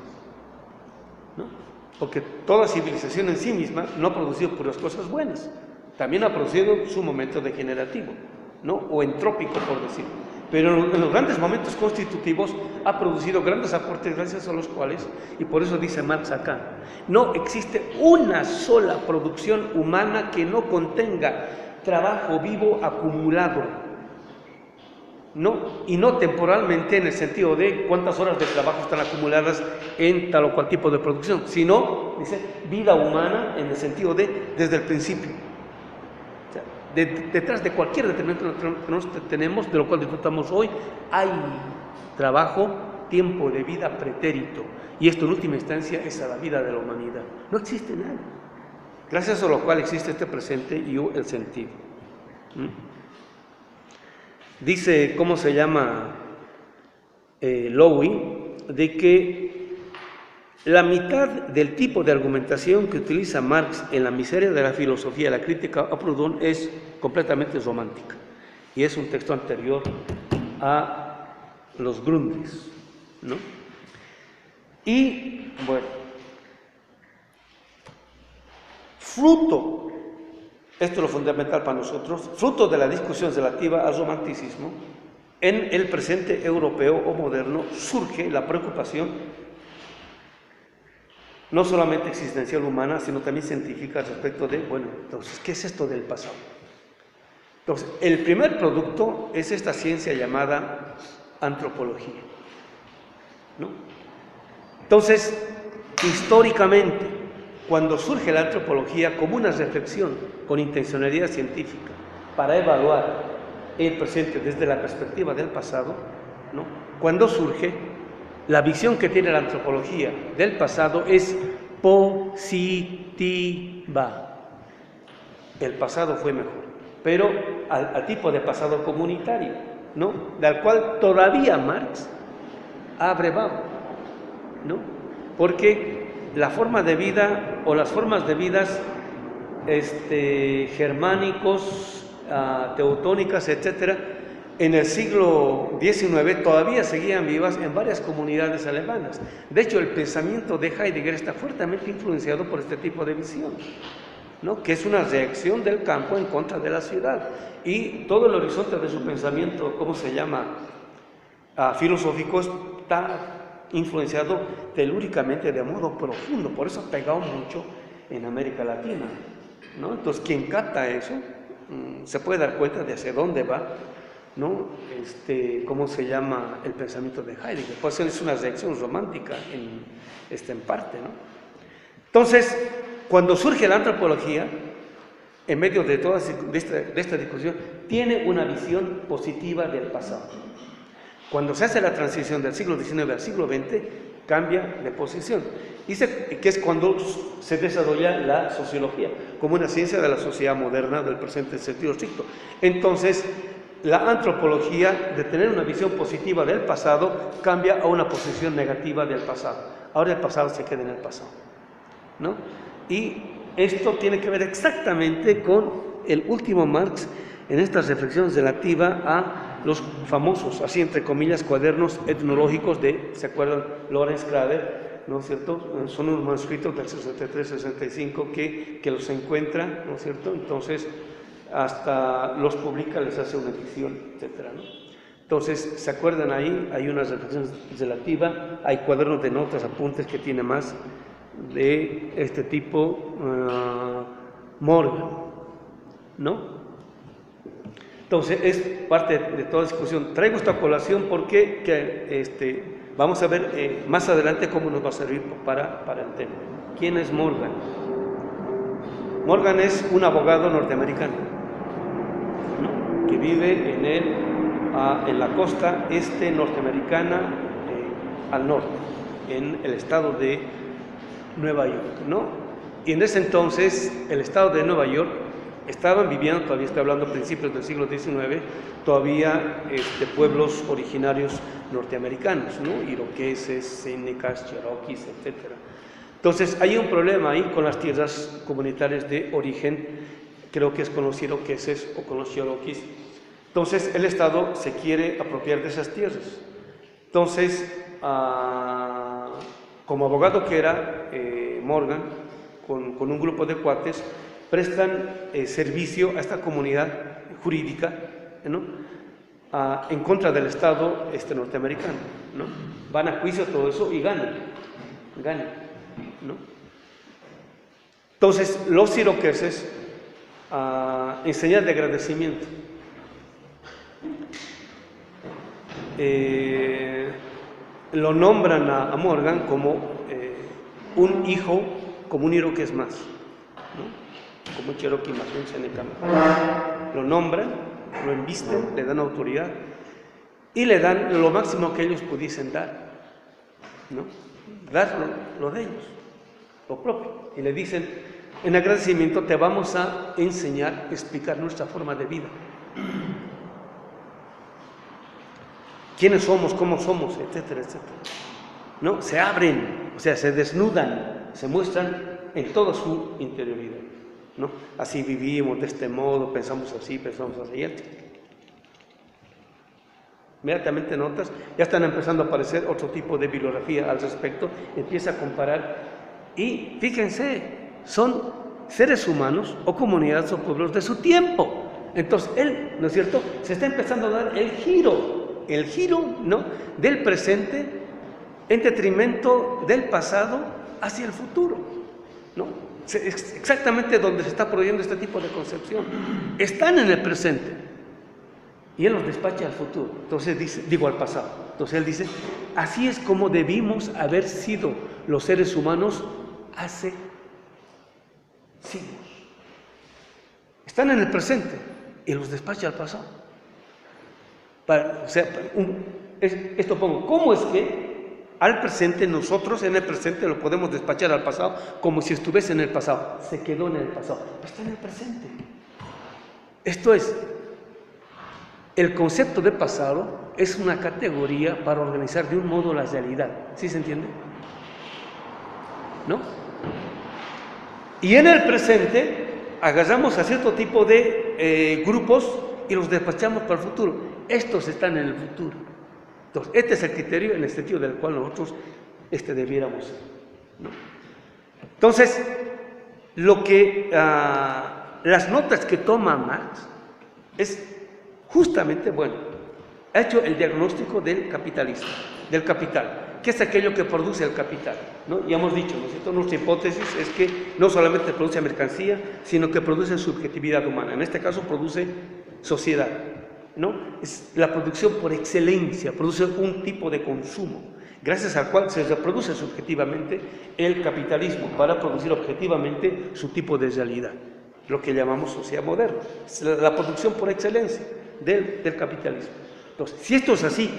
porque toda civilización en sí misma no ha producido puras cosas buenas, también ha producido su momento degenerativo, ¿no? O entrópico, por decir. Pero en los grandes momentos constitutivos ha producido grandes aportes gracias a los cuales, y por eso dice Marx acá, no existe una sola producción humana que no contenga trabajo vivo acumulado, ¿no? Y no temporalmente en el sentido de cuántas horas de trabajo están acumuladas en tal o cual tipo de producción, sino, dice, vida humana en el sentido de desde el principio. O sea, detrás de cualquier determinante que nosotros tenemos, de lo cual disfrutamos hoy, hay trabajo, tiempo de vida pretérito, y esto en última instancia es a la vida de la humanidad. No existe nada, gracias a lo cual existe este presente y el sentido. Dice, ¿cómo se llama? Lowy, de que la mitad del tipo de argumentación que utiliza Marx en La miseria de la filosofía, la crítica a Proudhon, es completamente romántica. Y es un texto anterior a los Grundrisse, ¿no? Y, bueno, fruto, esto es lo fundamental para nosotros, fruto de la discusión relativa al romanticismo, en el presente europeo o moderno surge la preocupación no solamente existencial humana, sino también científica respecto de, bueno, entonces, ¿qué es esto del pasado? Entonces, el primer producto es esta ciencia llamada antropología, ¿no? Entonces, históricamente, cuando surge la antropología como una reflexión con intencionalidad científica para evaluar el presente desde la perspectiva del pasado, ¿no? Cuando surge, la visión que tiene la antropología del pasado es positiva. El pasado fue mejor, pero al tipo de pasado comunitario, ¿no? Del cual todavía Marx ha abrevado, ¿no? Porque la forma de vida o las formas de vidas germánicos, teutónicas, etcétera, en el siglo XIX todavía seguían vivas en varias comunidades alemanas. De hecho, el pensamiento de Heidegger está fuertemente influenciado por este tipo de visión, ¿no? Que es una reacción del campo en contra de la ciudad. Y todo el horizonte de su pensamiento, ¿cómo se llama? Filosófico, está influenciado telúricamente de modo profundo. Por eso ha pegado mucho en América Latina, ¿no? Entonces, quien capta eso se puede dar cuenta de hacia dónde va, ¿no? ¿Cómo se llama? El pensamiento de Heidegger. Pues es una reacción romántica en parte, ¿no? Entonces, cuando surge la antropología, en medio de toda esta discusión, tiene una visión positiva del pasado. Cuando se hace la transición del siglo XIX al siglo XX, cambia de posición. Dice que es cuando se desarrolla la sociología, como una ciencia de la sociedad moderna del presente en sentido estricto. Entonces, la antropología, de tener una visión positiva del pasado, cambia a una posición negativa del pasado. Ahora el pasado se queda en el pasado, ¿no? Y esto tiene que ver exactamente con el último Marx en esta reflexión relativa a los famosos, así entre comillas, cuadernos etnológicos de, ¿se acuerdan? Lawrence Crowther, ¿no es cierto? Son unos manuscritos del 63-65 que los encuentra, ¿no es cierto? Entonces, hasta los publica, les hace una edición, etcétera, ¿no? Entonces, ¿se acuerdan ahí? Hay una reflexión relativa, hay cuadernos de notas, apuntes que tiene más de este tipo, Morgan, ¿no? Entonces, es parte de toda discusión. Traigo esta colación porque vamos a ver más adelante cómo nos va a servir para el tema. ¿Quién es Morgan? Morgan es un abogado norteamericano, ¿no? Que vive en la costa este norteamericana, al norte, en el estado de Nueva York, ¿no? Y en ese entonces, el estado de Nueva York estaban viviendo, todavía estoy hablando a principios del siglo XIX, todavía pueblos originarios norteamericanos, ¿no? Iroqueses, Senecas, Cherokees, etc. Entonces, hay un problema ahí con las tierras comunitarias de origen, creo que es con los iroqueses o con los Cherokees. Entonces, el Estado se quiere apropiar de esas tierras. Entonces, como abogado que era, Morgan, con un grupo de cuates, prestan servicio a esta comunidad jurídica, ¿no? En contra del Estado norteamericano, ¿no? Van a juicio, todo eso, y ganan, ¿no? Entonces, los iroqueses, en señal de agradecimiento, lo nombran a Morgan como un hijo, como un iroqués más, ¿no? Como un cherokee más, un seneca más. Lo nombran, lo embisten, le dan autoridad y le dan lo máximo que ellos pudiesen dar, ¿no? Dar lo de ellos, lo propio. Y le dicen, en agradecimiento te vamos a enseñar, explicar nuestra forma de vida. Quiénes somos, cómo somos, etcétera, etcétera. ¿No? Se abren, o sea, se desnudan, se muestran en toda su interioridad, ¿no? Así vivimos, de este modo, pensamos así, Inmediatamente notas, ya están empezando a aparecer otro tipo de bibliografía al respecto, empieza a comparar, y fíjense, son seres humanos o comunidades o pueblos de su tiempo. Entonces él, ¿no es cierto?, se está empezando a dar el giro, ¿no?, del presente en detrimento del pasado hacia el futuro, ¿no? Exactamente donde se está produciendo este tipo de concepción. Están en el presente y él los despacha al futuro. Entonces dice, al pasado. Entonces él dice, así es como debimos haber sido los seres humanos hace siglos. Están en el presente y los despacha al pasado. Esto pongo, ¿cómo es que al presente nosotros en el presente lo podemos despachar al pasado como si estuviese en el pasado? Se quedó en el pasado, pero está en el presente. Esto es, el concepto de pasado es una categoría para organizar de un modo la realidad. ¿Sí se entiende? ¿No? Y en el presente agarramos a cierto tipo de grupos y los despachamos para el futuro. Estos están en el futuro. Entonces, este es el criterio en el sentido del cual nosotros debiéramos ser, ¿no? Entonces, lo que las notas que toma Marx es justamente, ha hecho el diagnóstico del capitalismo, del capital, que es aquello que produce el capital, ¿no? Ya hemos dicho, ¿no es cierto? Nuestra hipótesis es que no solamente produce mercancía, sino que produce subjetividad humana. En este caso produce sociedad, ¿no? Es la producción por excelencia, produce un tipo de consumo, gracias al cual se reproduce subjetivamente el capitalismo para producir objetivamente su tipo de realidad, lo que llamamos sociedad moderna. Es la producción por excelencia del capitalismo. Entonces, si esto es así,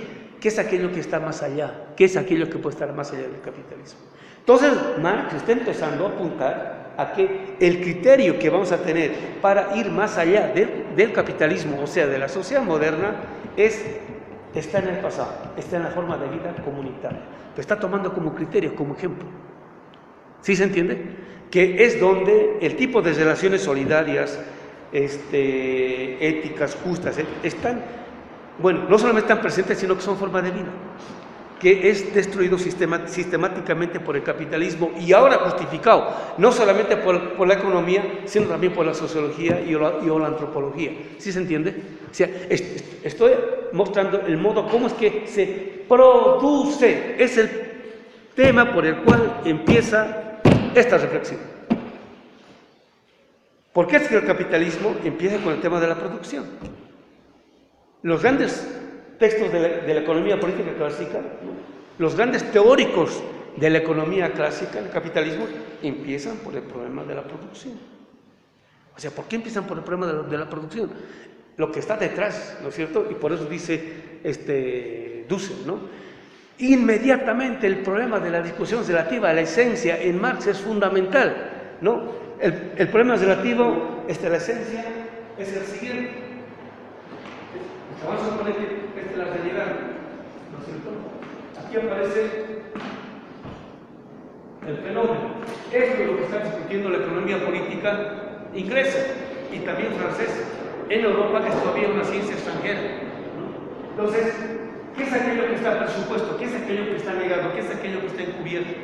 ¿qué es aquello que está más allá? ¿Qué es aquello que puede estar más allá del capitalismo? Entonces, Marx está empezando a apuntar a que el criterio que vamos a tener para ir más allá del capitalismo, o sea, de la sociedad moderna, está en el pasado, está en la forma de vida comunitaria. Lo está tomando como criterio, como ejemplo. ¿Sí se entiende? Que es donde el tipo de relaciones solidarias, éticas, justas, están, no solamente están presentes, sino que son forma de vida, que es destruido sistemáticamente por el capitalismo y ahora justificado, no solamente por la economía, sino también por la sociología y la antropología. ¿Sí se entiende? O sea, estoy mostrando el modo cómo es que se produce, es el tema por el cual empieza esta reflexión. ¿Por qué es que el capitalismo empieza con el tema de la producción? Los grandes textos de la economía política clásica, los grandes teóricos de la economía clásica, el capitalismo, empiezan por el problema de la producción. O sea, ¿por qué empiezan por el problema de la producción? Lo que está detrás, ¿no es cierto? Y por eso dice Dussel, ¿no? Inmediatamente el problema de la discusión relativa a la esencia en Marx es fundamental, ¿no? El problema relativo a la esencia es el siguiente. Vamos a suponer que esta es la realidad, ¿no es cierto? Aquí aparece el fenómeno. Esto es lo que está discutiendo la economía política inglesa y también francesa. En Europa es todavía una ciencia extranjera, ¿no? Entonces, ¿qué es aquello que está presupuesto? ¿Qué es aquello que está negado? ¿Qué es aquello que está encubierto?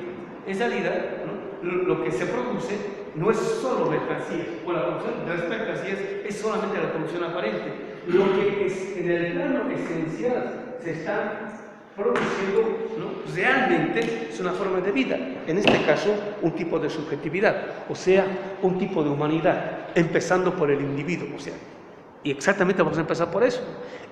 En realidad, ¿no?, lo que se produce no es solo mercancías, o la producción de las mercancías es solamente la producción aparente. Lo que es en el plano esencial se está produciendo, ¿no?, realmente es una forma de vida, en este caso un tipo de subjetividad, o sea, un tipo de humanidad, empezando por el individuo, o sea, y exactamente vamos a empezar por eso.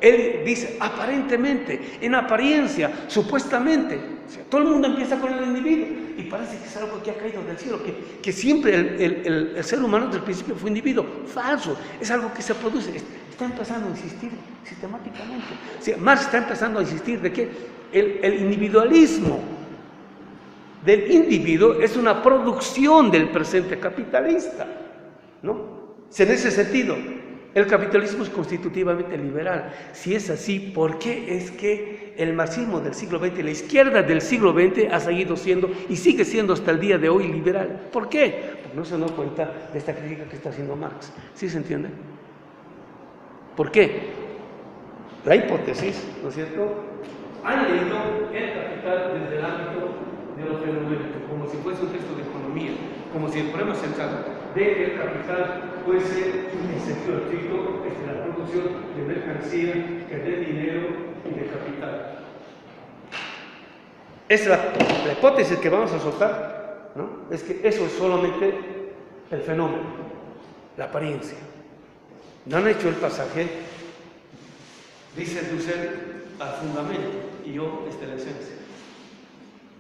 Él dice, aparentemente, en apariencia, supuestamente, o sea, todo el mundo empieza con el individuo, y parece que es algo que ha caído del cielo, que siempre el ser humano desde el principio fue individuo. Falso, es algo que se produce, está empezando a insistir sistemáticamente. O sea, Marx está empezando a insistir de que el individualismo del individuo es una producción del presente capitalista, ¿no? O sea, en ese sentido, el capitalismo es constitutivamente liberal. Si es así, ¿por qué es que el marxismo del siglo XX, la izquierda del siglo XX, ha seguido siendo y sigue siendo hasta el día de hoy liberal? ¿Por qué? Porque no se da cuenta de esta crítica que está haciendo Marx. ¿Sí se entiende? ¿Por qué? La hipótesis, ¿no es cierto?, han leído El Capital desde el ámbito de lo fenomenológico, como si fuese un texto de economía, como si el problema central de El Capital fuese, en sentido estricto, la producción de mercancía, de dinero y de capital. Es la hipótesis que vamos a soltar, ¿no?, es que eso es solamente el fenómeno, la apariencia. No han hecho el pasaje, dice Dussel, al fundamento, y yo la esencia.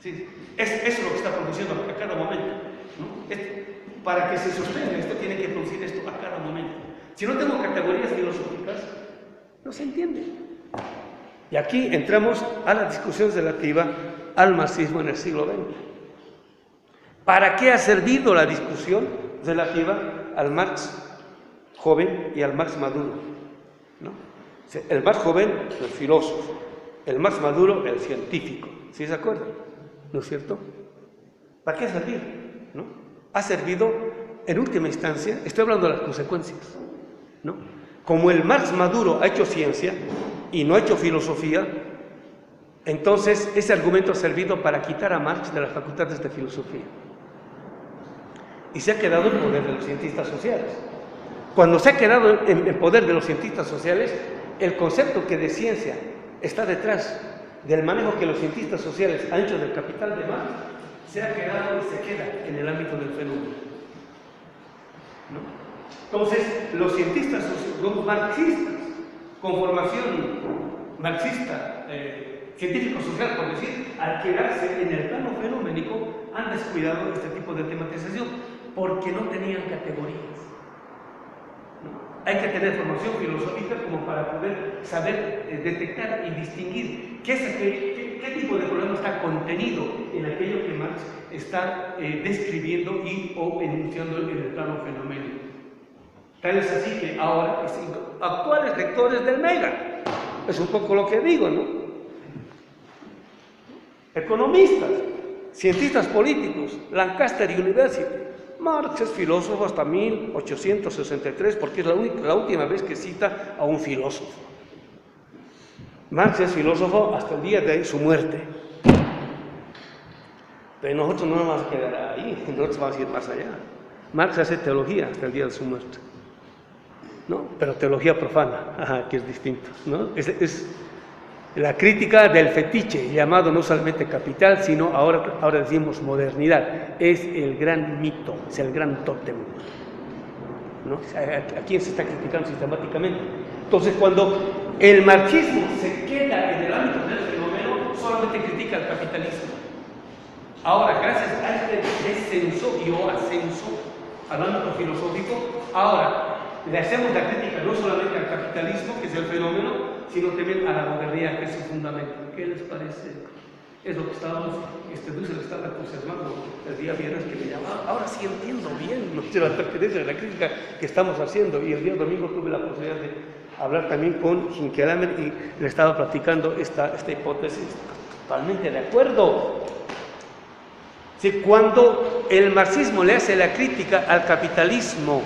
¿Sí? Eso es lo que está produciendo a cada momento, ¿no? Para que se sostenga esto, tiene que producir esto a cada momento. Si no tengo categorías filosóficas, no se entiende. Y aquí entramos a la discusión relativa al marxismo en el siglo XX. ¿Para qué ha servido la discusión relativa al Marx joven y al Marx maduro, ¿no? El Marx joven, el filósofo; el Marx maduro, el científico. ¿Sí se acuerdan? ¿No es cierto? ¿Para qué ha servido? ¿No? Ha servido, en última instancia, estoy hablando de las consecuencias, ¿no? Como el Marx maduro ha hecho ciencia y no ha hecho filosofía, entonces ese argumento ha servido para quitar a Marx de las facultades de filosofía. Y se ha quedado en poder de los cientistas sociales. Cuando se ha quedado en poder de los cientistas sociales, el concepto que de ciencia está detrás del manejo que los cientistas sociales han hecho del capital de Marx, se ha quedado y se queda en el ámbito del fenómeno, ¿no? Entonces, los cientistas, los marxistas, con formación marxista, científico-social, por decir, al quedarse en el plano fenoménico, han descuidado este tipo de tematización, porque no tenían categorías, ¿no? Hay que tener formación filosófica como para poder saber detectar y distinguir qué tipo de problema está contenido en aquello que Marx está describiendo o enunciando en el plano fenoménico. Tal es así que ahora, actuales lectores del Mega, es un poco lo que digo, ¿no? Economistas, cientistas políticos, Lancaster University. Marx es filósofo hasta 1863, porque es la última vez que cita a un filósofo. Marx es filósofo hasta el día de su muerte. Pero nosotros no nos vamos a quedar ahí, nosotros vamos a ir más allá. Marx hace teología hasta el día de su muerte, ¿no? Pero teología profana, que es distinto, ¿no? Es la crítica del fetiche, llamado no solamente capital, sino ahora decimos modernidad. Es el gran mito, es el gran tótem, ¿no? ¿A quién se está criticando sistemáticamente? Entonces, cuando el marxismo se queda en el ámbito del fenómeno, solamente critica el capitalismo. Ahora, gracias a este descenso o ascenso al ámbito filosófico, ahora le hacemos la crítica no solamente al capitalismo, que es el fenómeno, sino también a la modernidad, que es su fundamento. ¿Qué les parece? Es lo que estábamos, Dussel estaba entusiasmando el día viernes, que me llamaba. Ahora sí entiendo bien la pertenencia de la crítica que estamos haciendo. Y el día domingo tuve la posibilidad de hablar también con Hinkelamer y le estaba platicando esta hipótesis. Totalmente de acuerdo. Sí, cuando el marxismo le hace la crítica al capitalismo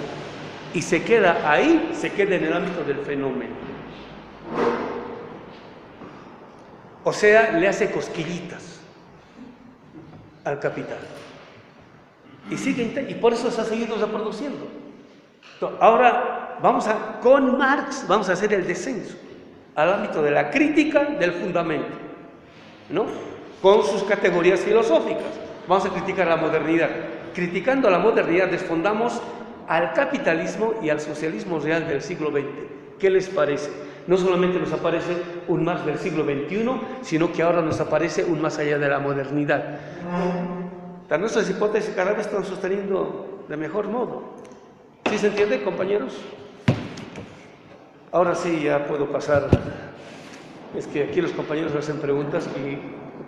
y se queda ahí, se queda en el ámbito del fenómeno. O sea, le hace cosquillitas al capital. Y por eso se ha seguido reproduciendo. Entonces, ahora con Marx vamos a hacer el descenso al ámbito de la crítica del fundamento, ¿no? Con sus categorías filosóficas. Vamos a criticar la modernidad. Criticando la modernidad desfondamos al capitalismo y al socialismo real del siglo XX. ¿Qué les parece? No solamente nos aparece un Marx del siglo XXI, sino que ahora nos aparece un más allá de la modernidad. Nuestras hipótesis cada vez están sosteniendo de mejor modo. ¿Sí se entiende, compañeros? Ahora sí, ya puedo pasar. Es que aquí los compañeros hacen preguntas y,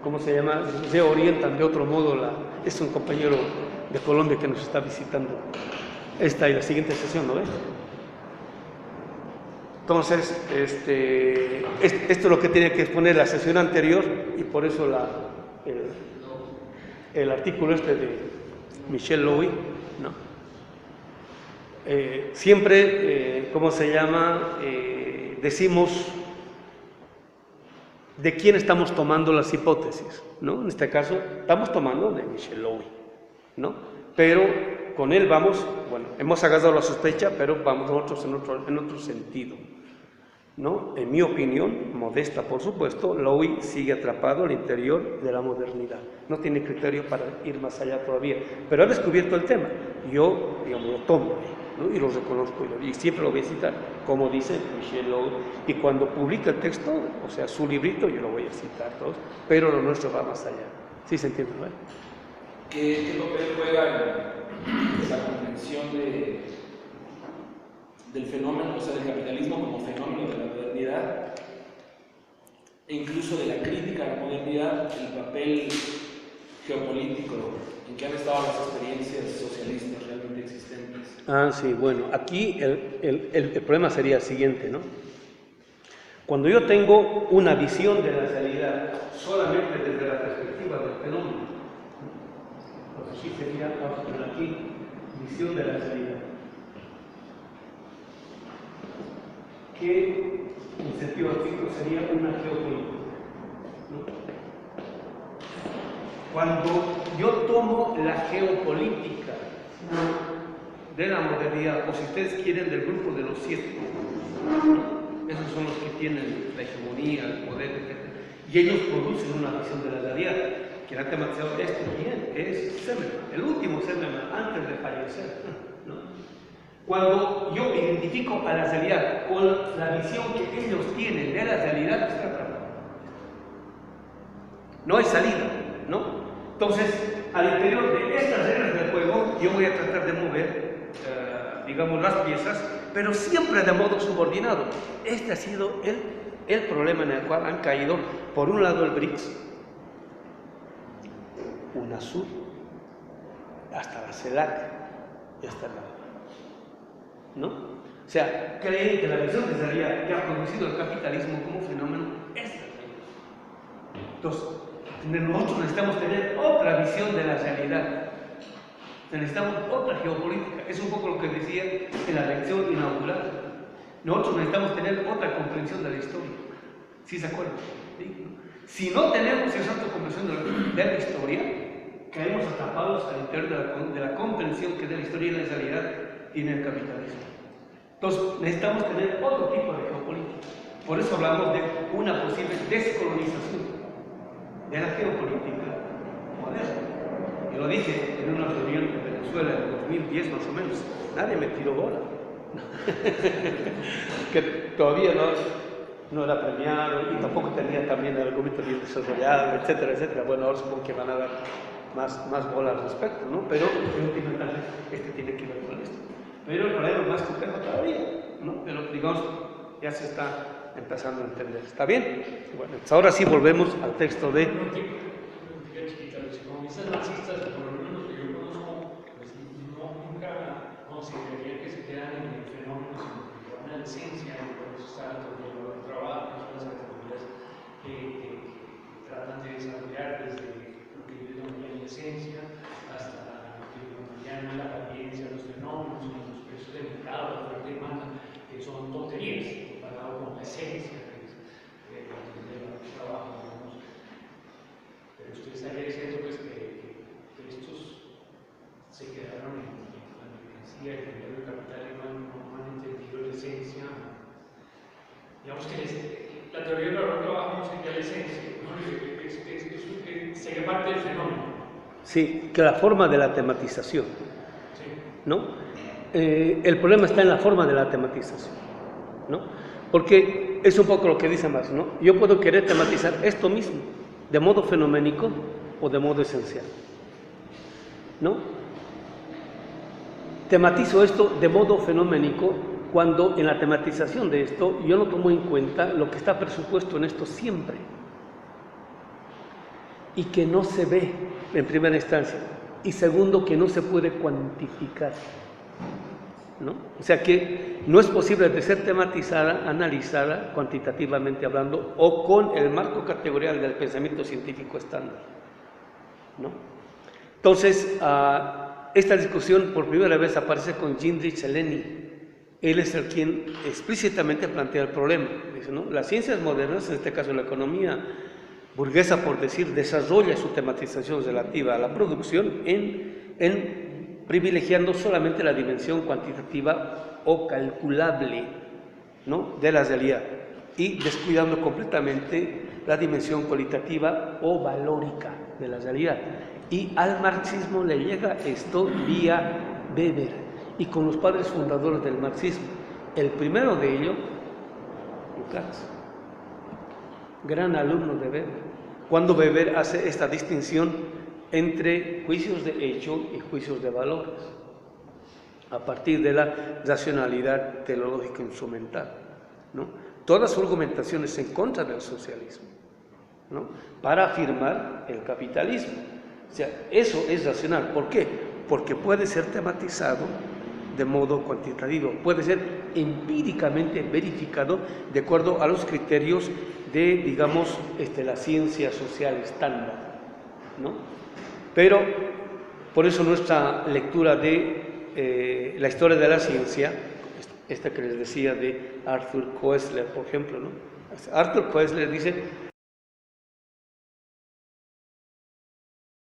¿cómo se llama? Se orientan de otro modo. Es un compañero de Colombia que nos está visitando. Esta y la siguiente sesión, ¿no ves? Entonces, esto es lo que tenía que exponer la sesión anterior y por eso el artículo de Michel Louis, ¿no? Siempre, ¿cómo se llama? Decimos de quién estamos tomando las hipótesis, ¿no? En este caso, estamos tomando de Michel Louis, ¿no? Pero con él hemos agarrado la sospecha, pero vamos nosotros en otro sentido, ¿no? En mi opinión, modesta por supuesto, Louis sigue atrapado al interior de la modernidad. No tiene criterio para ir más allá todavía, pero ha descubierto el tema. Yo, digamos, lo tomo, ¿no? Y lo reconozco y siempre lo voy a citar, como dice Michel Louis. Y cuando publica el texto, o sea, su librito, yo lo voy a citar todos, pero lo nuestro va más allá. ¿Sí se entiende, no? ¿Qué papel juega en la comprensión del fenómeno, o sea, del capitalismo como fenómeno de la modernidad, e incluso de la crítica a la modernidad, el papel geopolítico en que han estado las experiencias socialistas realmente existentes? Sí, bueno, aquí el problema sería el siguiente, ¿no? Cuando yo tengo una visión de la realidad solamente desde la perspectiva del fenómeno, pues así sería, vamos a poner aquí, visión de la realidad, que en sentido artístico sería una geopolítica, ¿no? Cuando yo tomo la geopolítica de la modernidad, o si ustedes quieren, del grupo de los 7, esos son los que tienen la hegemonía, el poder, etc. Y ellos producen una visión de la realidad, que ha tematizado bien, es Semelman, el último Semelman, antes de fallecer, ¿no? Cuando yo identifico a la realidad con la visión que ellos tienen de la realidad, está atrapado. No hay salida, ¿no? Entonces, al interior de estas reglas del juego, yo voy a tratar de mover, digamos, las piezas, pero siempre de modo subordinado. Este ha sido el problema en el cual han caído, por un lado, el BRICS, UNASUR, hasta la CELAC y hasta la... ¿no? O sea, creen que la visión de realidad que ha producido el capitalismo como fenómeno es la realidad. Entonces, nosotros necesitamos tener otra visión de la realidad. Necesitamos otra geopolítica. Es un poco lo que decía en la lección inaugural. Nosotros necesitamos tener otra comprensión de la historia. ¿Sí se acuerdan? ¿Sí? Si no tenemos esa otra comprensión de la historia, caemos atrapados al interior de la comprensión que de la historia y la realidad tiene el capitalismo. Entonces, necesitamos tener otro tipo de geopolítica. Por eso hablamos de una posible descolonización de la geopolítica moderna. Yo lo dije en una reunión en Venezuela en 2010 más o menos. Nadie me tiró bola. Que todavía no era premiado y tampoco tenía también el argumento bien desarrollado, etcétera, etcétera. Bueno, ahora supongo que van a dar más bola al respecto, ¿no? Pero este tiene que ver con esto. Pero el problema es más complejo todavía, ¿no? Pero digamos, ya se está empezando a entender. ¿Está bien? Bueno, pues ahora sí volvemos al texto de... Los economistas marxistas, por lo menos que yo conozco, pues nunca consideraría que se quedan en el fenómeno, sino que van a la esencia, y por eso está todo el trabajo, son las categorías que tratan de desarrollar desde lo que ellos llaman la esencia hasta lo que llaman la apariencia de los fenómenos, los precios de mercado, la oferta y demanda, que son tonterías comparado con la esencia que es el trabajo. Pero usted estaría diciendo pues, que estos se quedaron en la mercancía, el dinero, el capital, y no han entendido la esencia. Digamos que la teoría de la roca baja sería la esencia, ¿no? Sería parte del fenómeno. Sí, que la forma de la tematización, Sí. ¿no? El problema está en la forma de la tematización, ¿no? Porque es un poco lo que dice Marx, ¿no? Yo puedo querer tematizar esto mismo, de modo fenoménico o de modo esencial, ¿no? Tematizo esto de modo fenoménico cuando en la tematización de esto yo no tomo en cuenta lo que está presupuesto en esto siempre y que no se ve en primera instancia, y segundo, que no se puede cuantificar, ¿no? O sea que no es posible de ser tematizada, analizada cuantitativamente hablando o con el marco categorial del pensamiento científico estándar, ¿no? Entonces, esta discusión por primera vez aparece con Jindřich Eleni. Él es el quien explícitamente plantea el problema. Dice, ¿no? Las ciencias modernas, en este caso la economía burguesa, por decir, desarrolla su tematización relativa a la producción en privilegiando solamente la dimensión cuantitativa o calculable, ¿no?, de la realidad, y descuidando completamente la dimensión cualitativa o valórica de la realidad. Y al marxismo le llega esto vía Weber y con los padres fundadores del marxismo. El primero de ellos, Lukács, gran alumno de Weber, cuando Weber hace esta distinción entre juicios de hecho y juicios de valores, a partir de la racionalidad teleológica instrumental, ¿no? Toda su argumentación es en contra del socialismo, ¿no?, para afirmar el capitalismo. O sea, eso es racional. ¿Por qué? Porque puede ser tematizado de modo cuantitativo, puede ser empíricamente verificado de acuerdo a los criterios de, digamos, la ciencia social estándar, ¿no? Pero, por eso nuestra lectura de la historia de la ciencia, esta que les decía de Arthur Koestler, por ejemplo, ¿no? Arthur Koestler dice